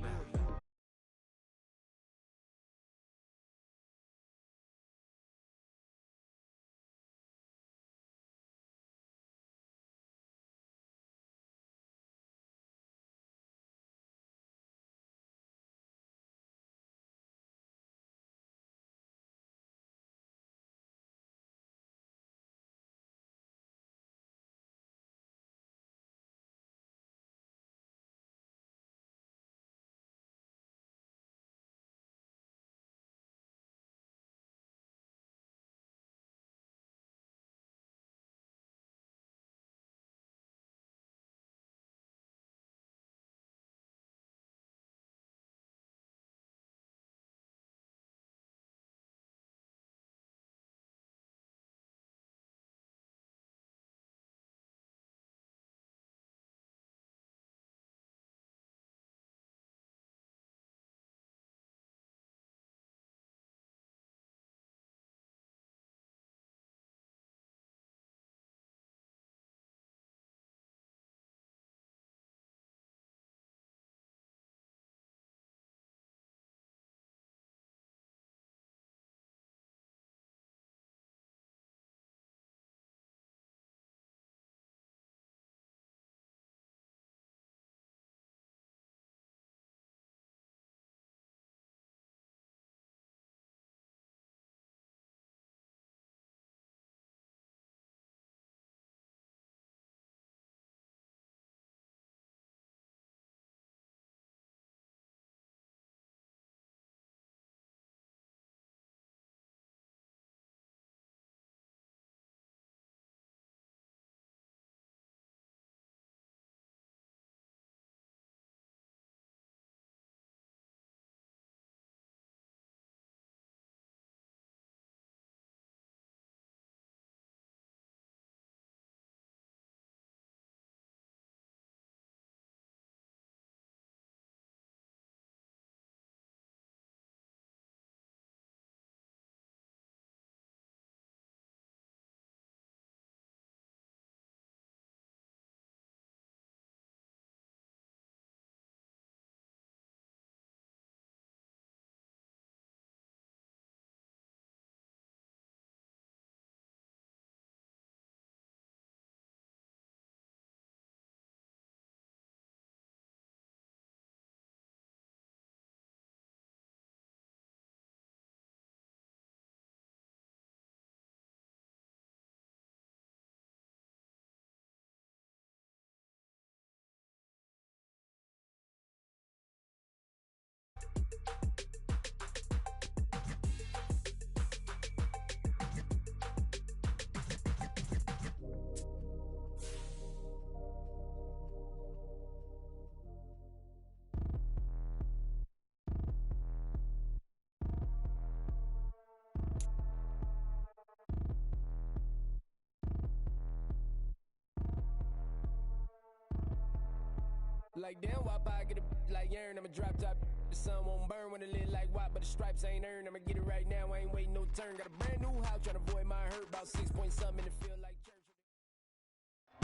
Like damn, wop, I get a like urn, I'ma drop top. The sun won't burn when it lit like wop, but the stripes ain't earned. I'ma get it right now, I ain't waiting no turn. Got a brand new house, trying to avoid my hurt. About 6 point something in the field like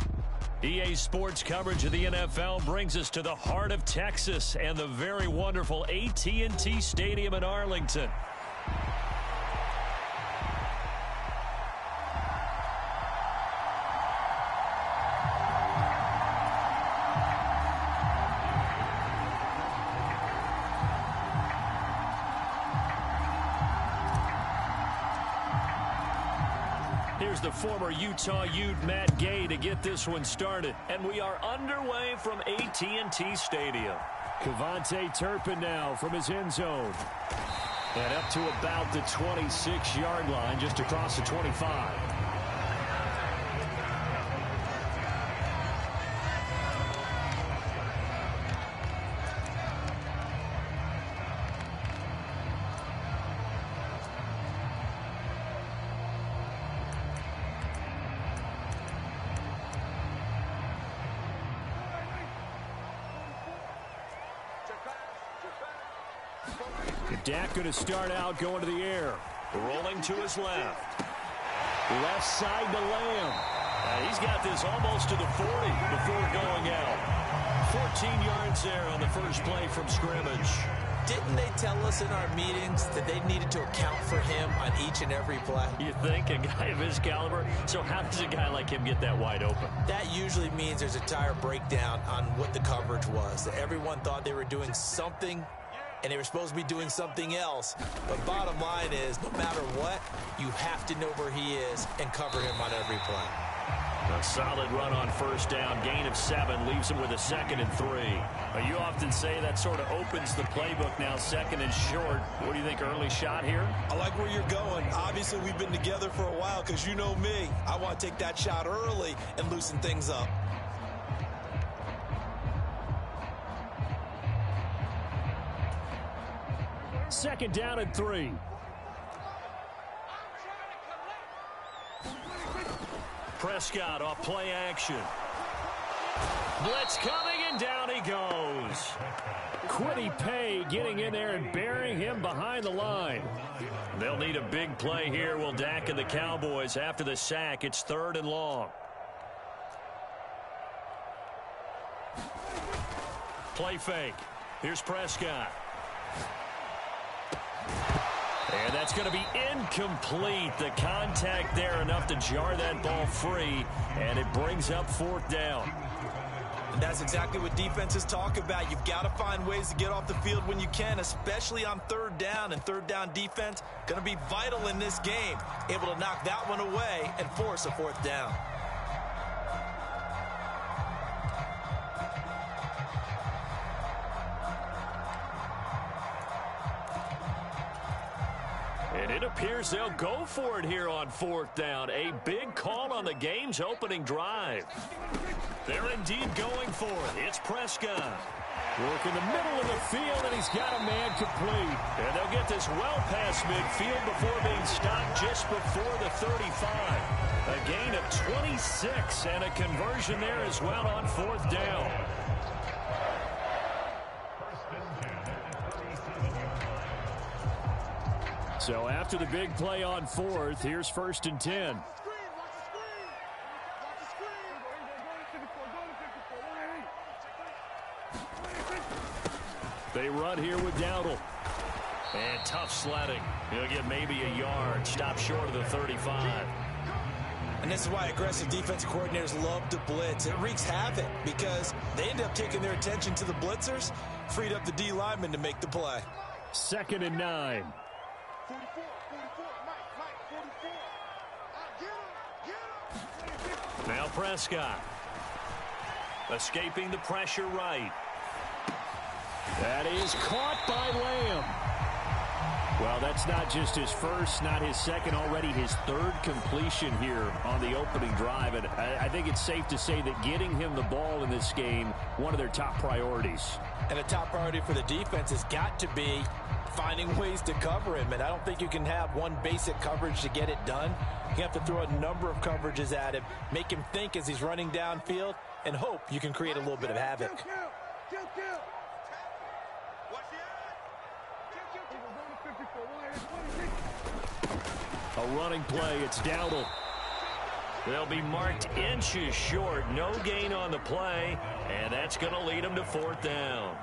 church. EA Sports coverage of the NFL brings us to the heart of Texas and the very wonderful AT&T Stadium in Arlington. Here's the former Utah Ute Matt Gay to get this one started. And we are underway from AT&T Stadium. Cavante Turpin now from his end zone. And up to about the 26-yard line, just across the 25. Dak going to start out going to the air. Rolling to his left. Left side to Lamb. He's got this almost to the 40 before going out. 14 yards there on the first play from scrimmage. Didn't they tell us in our meetings that they needed to account for him on each and every play? You think? A guy of his caliber? So how does a guy like him get that wide open? That usually means there's a entire breakdown on what the coverage was. That everyone thought they were doing something, and they were supposed to be doing something else. But bottom line is, no matter what, you have to know where he is and cover him on every play. A solid run on first down. Gain of 7 leaves him with a 2nd and 3. You often say that sort of opens the playbook now, 2nd and short. What do you think, early shot here? I like where you're going. Obviously, we've been together for a while because you know me. I want to take that shot early and loosen things up. Second down and 3. Prescott off play action. Blitz coming, and down he goes. Quiddy Pay getting in there and burying him behind the line. They'll need a big play here, will Dak and the Cowboys. After the sack, it's 3rd and long. Play fake. Here's Prescott. And that's going to be incomplete. The contact there enough to jar that ball free, and it brings up 4th down. And that's exactly what defenses talk about. You've got to find ways to get off the field when you can, especially on 3rd down. And 3rd down defense going to be vital in this game. Able to knock that one away and force a 4th down. And it appears they'll go for it here on 4th down. A big call on the game's opening drive. They're indeed going for it. It's Prescott. Work in the middle of the field, and he's got a man complete. And they'll get this well past midfield before being stopped just before the 35. A gain of 26 and a conversion there as well on 4th down. So after the big play on 4th, here's 1st and 10. They run here with Dowdle. And tough sledding. He'll get maybe a yard. Stop short of the 35. And this is why aggressive defensive coordinators love to blitz. It wreaks havoc because they end up taking their attention to the blitzers, freed up the D lineman to make the play. 2nd and 9. Now Prescott. Escaping the pressure right. That is caught by Lamb. Well, that's not just his first, not his second, already his 3rd completion here on the opening drive. And I think it's safe to say that getting him the ball in this game, one of their top priorities. And a top priority for the defense has got to be finding ways to cover him. And I don't think you can have one basic coverage to get it done. You have to throw a number of coverages at him, make him think as he's running downfield, and hope you can create a little bit of havoc. A running play, it's Dowdle. They'll be marked inches short. No gain on the play, and that's going to lead them to 4th down.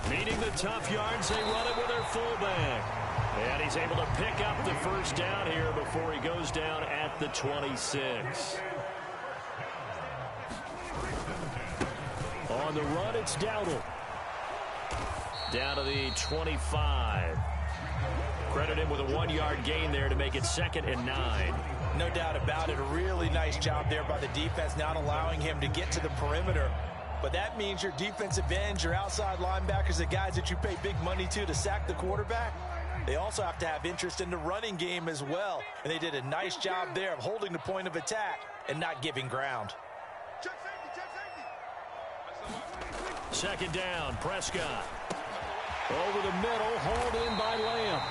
Needing the tough yards, they run it with their fullback. And he's able to pick up the 1st down here before he goes down at the 26. On the run, it's Dowdle. Down to the 25. Credit him with a 1-yard gain there to make it 2nd and 9. No doubt about it. A really nice job there by the defense, not allowing him to get to the perimeter. But that means your defensive ends, your outside linebackers, the guys that you pay big money to sack the quarterback, they also have to have interest in the running game as well. And they did a nice job there of holding the point of attack and not giving ground. 2nd down, Prescott. Over the middle, hauled in by Lamb.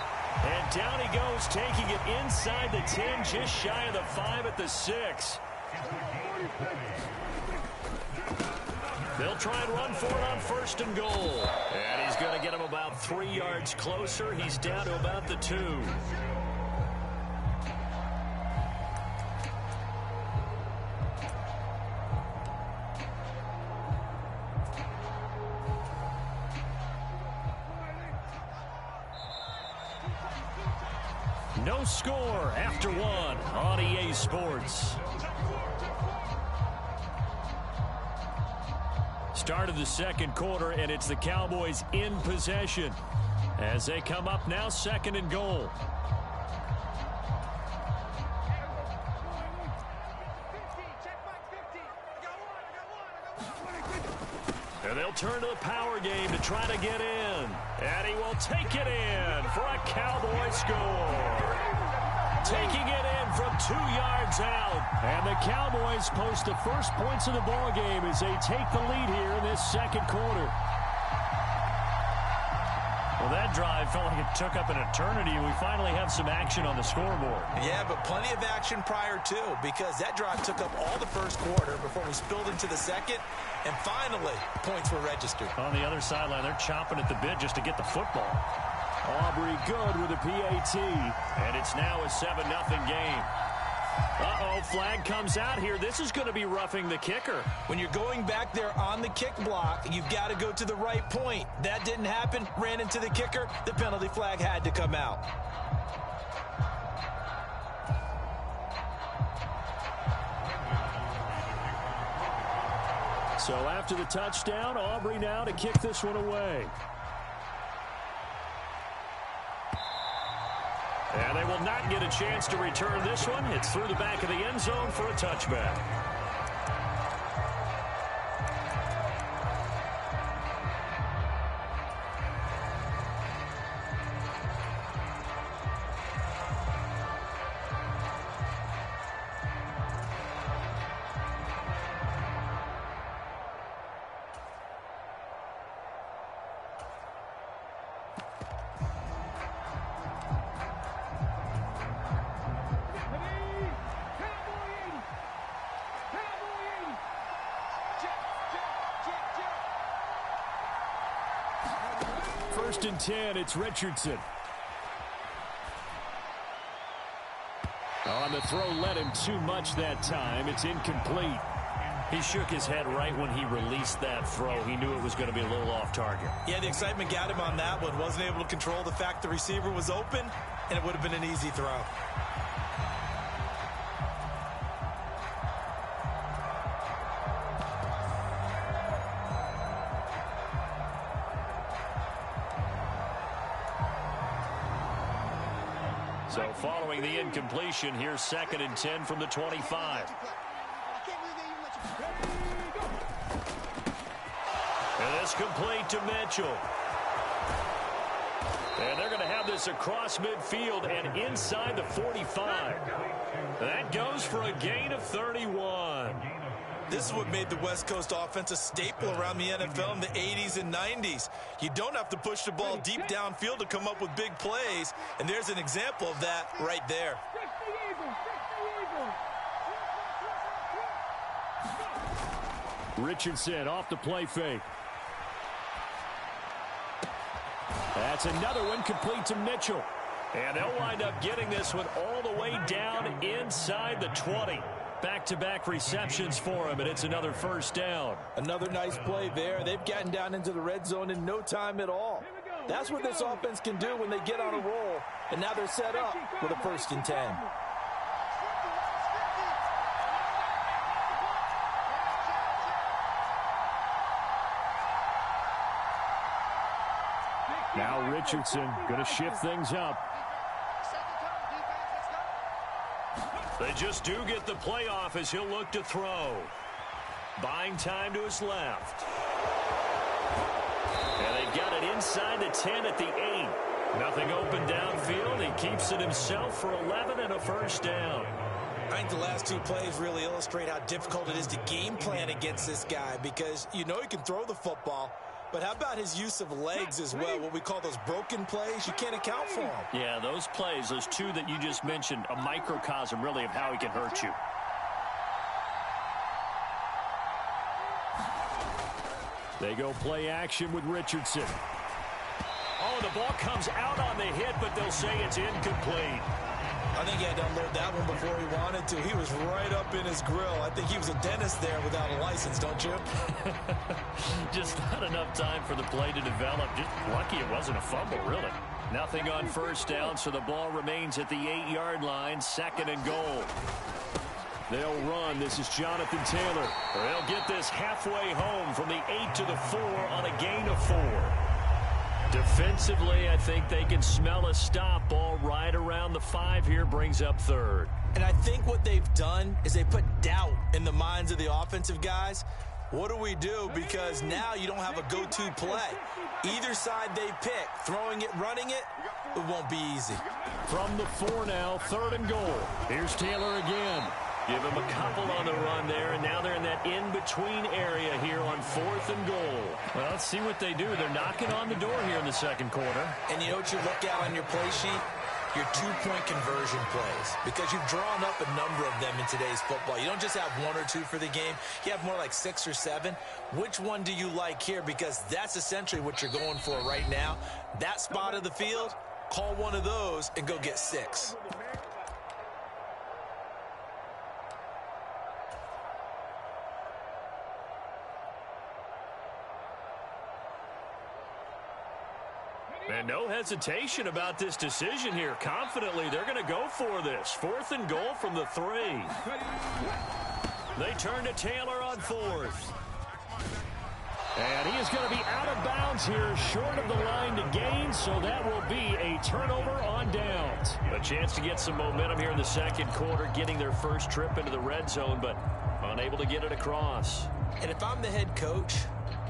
And down he goes, taking it inside the 10, just shy of the 5 at the 6. They'll try and run for it on 1st and goal. And he's going to get him about 3 yards closer. He's down to about the 2. No score after 1 on EA Sports. Start of the 2nd quarter, and it's the Cowboys in possession as they come up now 2nd and goal. And they'll turn to the power game to try to get in. And he will take it in for a Cowboy score. Taking it in from 2 yards out. And the Cowboys post the first points of the ball game as they take the lead here in this 2nd quarter. Well, that drive felt like it took up an eternity, and we finally have some action on the scoreboard. Yeah, but plenty of action prior to, because that drive took up all the 1st quarter before we spilled into the 2nd, and finally, points were registered. On the other sideline, they're chomping at the bit just to get the football. Aubrey good with a PAT, and it's now a 7-0 game. Uh-oh, flag comes out here. This is going to be roughing the kicker. When you're going back there on the kick block, you've got to go to the right point. That didn't happen, ran into the kicker. The penalty flag had to come out. So after the touchdown, Aubrey now to kick this one away. And they will not get a chance to return this one. It's through the back of the end zone for a touchback. First and 10, it's Richardson. On the throw, led him too much that time. It's incomplete. He shook his head right when he released that throw. He knew it was going to be a little off target. Yeah, the excitement got him on that one. Wasn't able to control the fact the receiver was open, and it would have been an easy throw. So following the incompletion, here's 2nd and 10 from the 25. And it's complete to Mitchell. And they're going to have this across midfield and inside the 45. That goes for a gain of 31. This is what made the West Coast offense a staple around the NFL in the 80s and 90s. You don't have to push the ball deep downfield to come up with big plays, and there's an example of that right there. Richardson off the play fake. That's another one complete to Mitchell. And they'll wind up getting this one all the way down inside the 20. Back-to-back receptions for him, and it's another first down. Another nice play there. They've gotten down into the red zone in no time at all. That's what this offense can do when they get on a roll. And now they're set up with a 1st and 10. Now Richardson going to shift things up. They just do get the playoff as he'll look to throw. Buying time to his left. And they've got it inside the 10 at the 8. Nothing open downfield. He keeps it himself for 11 and a first down. I think the last 2 plays really illustrate how difficult it is to game plan against this guy, because you know he can throw the football, but how about his use of legs as well, what we call those broken plays? You can't account for them. Yeah, those plays, those 2 that you just mentioned, a microcosm really of how he can hurt you. They go play action with Richardson. Oh, the ball comes out on the hit, but they'll say it's incomplete. I think he had to unload that one before he wanted to. He was right up in his grill. I think he was a dentist there without a license, don't you? Just not enough time for the play to develop. Just lucky it wasn't a fumble, really. Nothing on first down, so the ball remains at the 8-yard line, 2nd and goal. They'll run. This is Jonathan Taylor. They'll get this halfway home from the 8 to the 4 on a gain of 4. Defensively, I think they can smell a stop. Ball right around the 5 here, brings up 3rd. And I think what they've done is they put doubt in the minds of the offensive guys. What do we do? Because now you don't have a go-to play. Either side they pick, throwing it, running it, it won't be easy. From the 4 now, 3rd and goal. Here's Taylor again. Give him a couple on the run there, and now they're in that in-between area here on 4th and goal. Well, let's see what they do. They're knocking on the door here in the 2nd quarter. And you know what you look at on your play sheet? Your 2-point conversion plays, because you've drawn up a number of them in today's football. You don't just have 1 or 2 for the game. You have more like 6 or 7. Which one do you like here? Because that's essentially what you're going for right now. That spot of the field, call one of those and go get 6. And no hesitation about this decision here. Confidently, they're going to go for this. 4th and goal from the 3. They turn to Taylor on 4th. And he is going to be out of bounds here, short of the line to gain, so that will be a turnover on downs. A chance to get some momentum here in the 2nd quarter, getting their first trip into the red zone, but unable to get it across. And if I'm the head coach,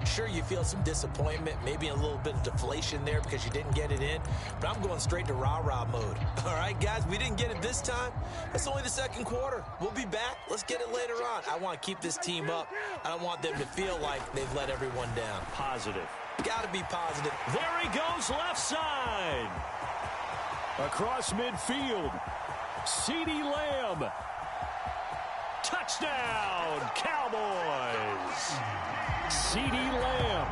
sure, you feel some disappointment, maybe a little bit of deflation there because you didn't get it in, but I'm going straight to rah-rah mode. All right, guys, we didn't get it this time. It's only the 2nd quarter. We'll be back. Let's get it later on. I want to keep this team up. I don't want them to feel like they've let everyone down. Positive. Got to be positive. There he goes, left side. Across midfield, CeeDee Lamb. Touchdown, Cowboys. CeeDee Lamb,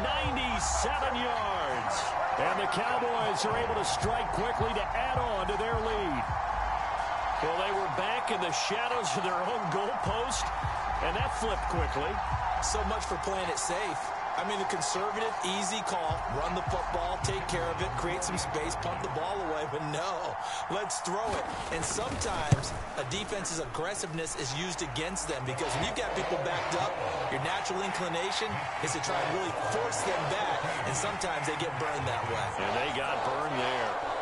97 yards. And the Cowboys are able to strike quickly to add on to their lead. Well, they were back in the shadows of their own goalpost, and that flipped quickly. So much for playing it safe. I mean, the conservative, easy call, run the football, take care of it, create some space, pump the ball away, but no, let's throw it. And sometimes a defense's aggressiveness is used against them because when you've got people backed up, your natural inclination is to try and really force them back, and sometimes they get burned that way. And they got burned there.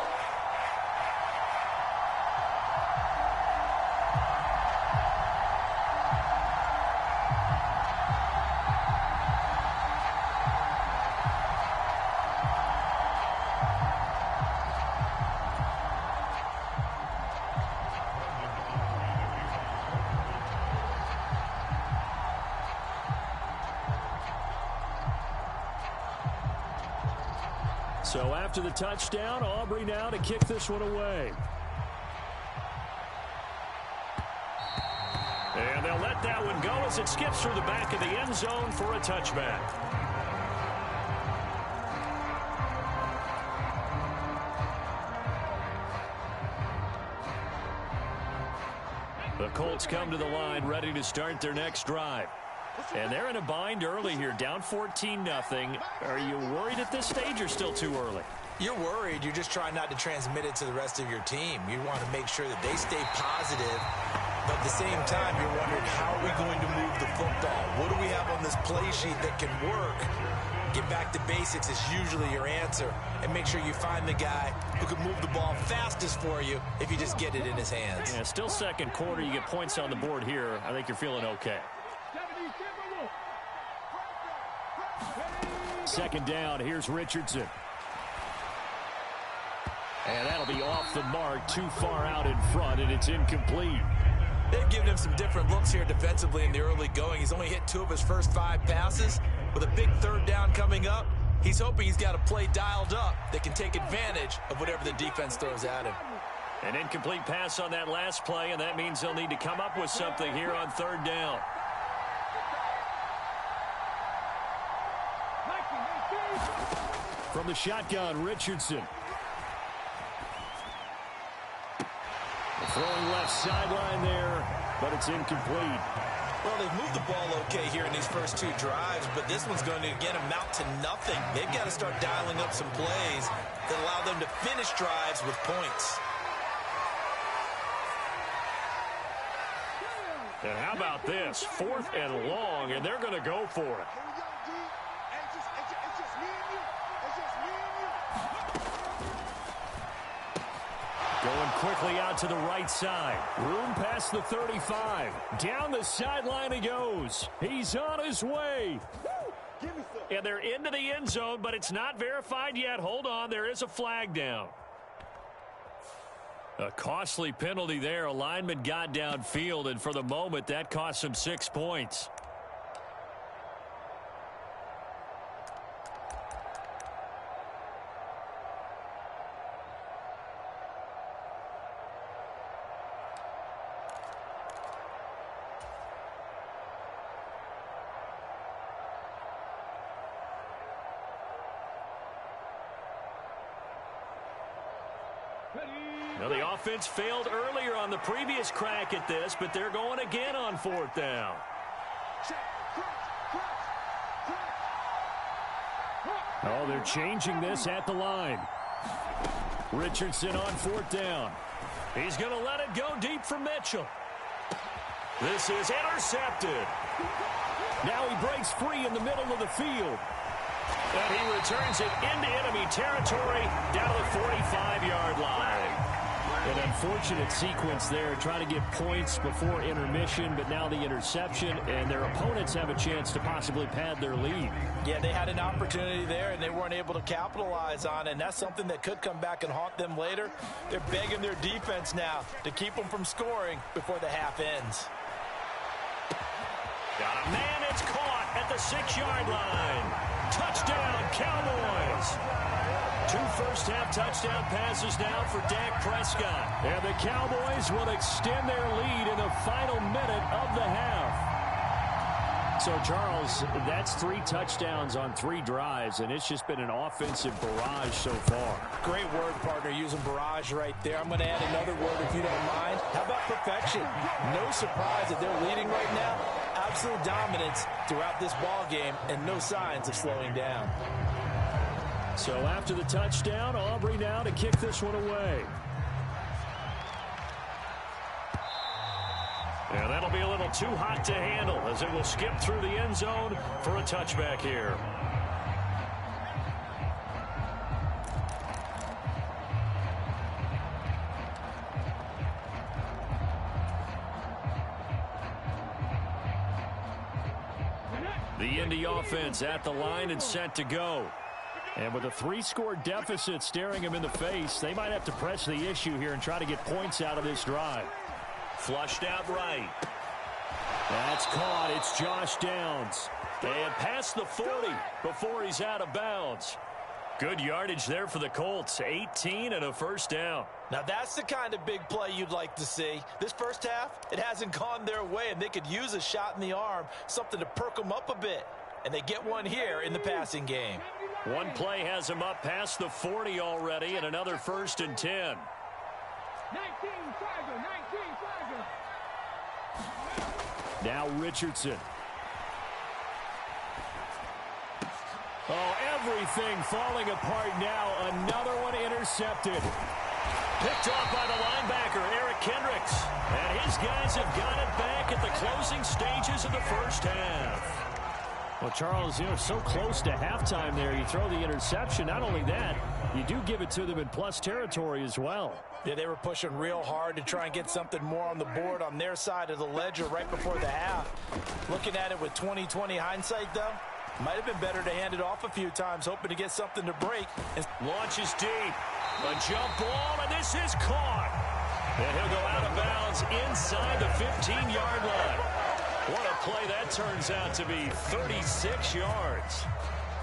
So after the touchdown, Aubrey now to kick this one away. And they'll let that one go as it skips through the back of the end zone for a touchback. The Colts come to the line ready to start their next drive. And they're in a bind early here, down 14-0. Are you worried at this stage or still too early? You're worried. You're just trying not to transmit it to the rest of your team. You want to make sure that they stay positive, but at the same time, you're wondering, how are we going to move the football? What do we have on this play sheet that can work? Get back to basics is usually your answer, and make sure you find the guy who can move the ball fastest for you if you just get it in his hands. Yeah, still 2nd quarter. You get points on the board here. I think you're feeling okay. 2nd down, here's Richardson. And that'll be off the mark, too far out in front, and it's incomplete. They've given him some different looks here defensively in the early going. He's only hit 2 of his first 5 passes. With a big 3rd down coming up, he's hoping he's got a play dialed up that can take advantage of whatever the defense throws at him. An incomplete pass on that last play, and that means they'll need to come up with something here on 3rd down. From the shotgun, Richardson. Throwing left sideline there, but it's incomplete. Well, they've moved the ball okay here in these first two drives, but this one's going to, again, amount to nothing. They've got to start dialing up some plays that allow them to finish drives with points. And how about this? 4th and long, and they're going to go for it. Going quickly out to the right side. Room past the 35. Down the sideline he goes. He's on his way. And they're into the end zone, but it's not verified yet. Hold on, there is a flag down. A costly penalty there. A lineman got downfield, and for the moment, that cost him 6 points. Now, the offense failed earlier on the previous crack at this, but they're going again on 4th down. Oh, they're changing this at the line. Richardson on 4th down. He's going to let it go deep for Mitchell. This is intercepted. Now he breaks free in the middle of the field. And he returns it into enemy territory down to the 45-yard line. An unfortunate sequence there, trying to get points before intermission, but now the interception, and their opponents have a chance to possibly pad their lead. Yeah, they had an opportunity there, and they weren't able to capitalize on it, and that's something that could come back and haunt them later. They're begging their defense now to keep them from scoring before the half ends. Got a man, it's caught at the 6-yard line. Touchdown, Cowboys. 2 first-half touchdown passes now for Dak Prescott. And the Cowboys will extend their lead in the final minute of the half. So, Charles, that's 3 touchdowns on 3 drives, and it's just been an offensive barrage so far. Great word, partner, using barrage right there. I'm going to add another word if you don't mind. How about perfection? No surprise that they're leading right now. Absolute dominance throughout this ball game and no signs of slowing down. So after the touchdown, Aubrey now to kick this one away. And that'll be a little too hot to handle as it will skip through the end zone for a touchback here. The Indy offense at the line and set to go. And with a 3-score deficit staring them in the face, they might have to press the issue here and try to get points out of this drive. Flushed out right. That's caught. It's Josh Downs. And past the 40 before he's out of bounds. Good yardage there for the Colts. 18 and a first down. Now that's the kind of big play you'd like to see. This first half, it hasn't gone their way, and they could use a shot in the arm, something to perk them up a bit. And they get one here in the passing game. One play has him up past the 40 already, and another 1st and 10. 19 Tiger, 19 Tiger. Now Richardson. Oh, everything falling apart now. Another one intercepted. Picked off by the linebacker, Eric Kendricks. And his guys have got it back at the closing stages of the first half. Well, Charles, so close to halftime there. You throw the interception. Not only that, you do give it to them in plus territory as well. Yeah, they were pushing real hard to try and get something more on the board on their side of the ledger right before the half. Looking at it with 20/20 hindsight, though, might have been better to hand it off a few times, hoping to get something to break. Launches deep. A jump ball, and this is caught. And he'll go out of bounds inside the 15-yard line. What a play that turns out to be, 36 yards.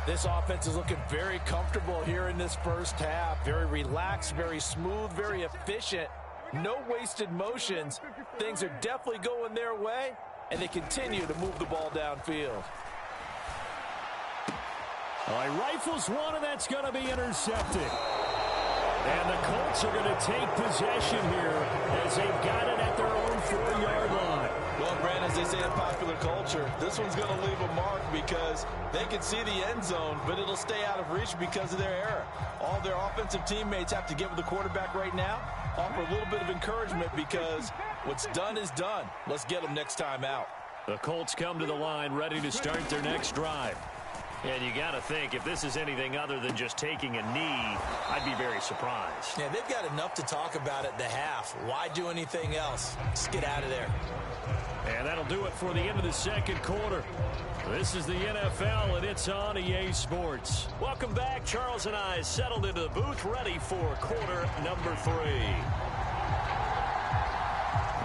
This offense is looking very comfortable here in this first half. Very relaxed, very smooth, very efficient. No wasted motions. Things are definitely going their way, and they continue to move the ball downfield. All right, rifles one, and that's going to be intercepted. And the Colts are going to take possession here as they've got it at their own 4-yard line. Well, Brand, as they say in popular culture, this one's going to leave a mark because they can see the end zone, but it'll stay out of reach because of their error. All their offensive teammates have to get with the quarterback right now, offer a little bit of encouragement because what's done is done. Let's get them next time out. The Colts come to the line ready to start their next drive. And you got to think, if this is anything other than just taking a knee, I'd be very surprised. Yeah, they've got enough to talk about at the half. Why do anything else? Just get out of there. And that'll do it for the end of the second quarter. This is the NFL, and it's on EA Sports. Welcome back. Charles and I settled into the booth, ready for quarter number 3.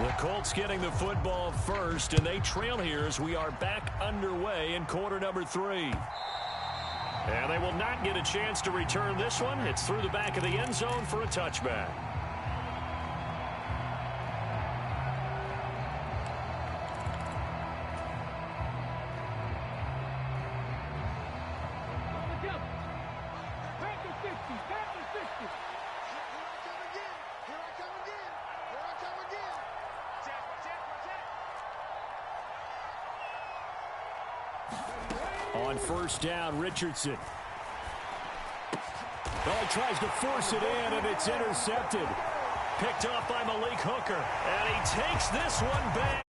The Colts getting the football first, and they trail here as we are back underway in quarter number 3. And they will not get a chance to return this one. It's through the back of the end zone for a touchback. On first down, Richardson. Well, he tries to force it in, and it's intercepted. Picked off by Malik Hooker. And he takes this one back.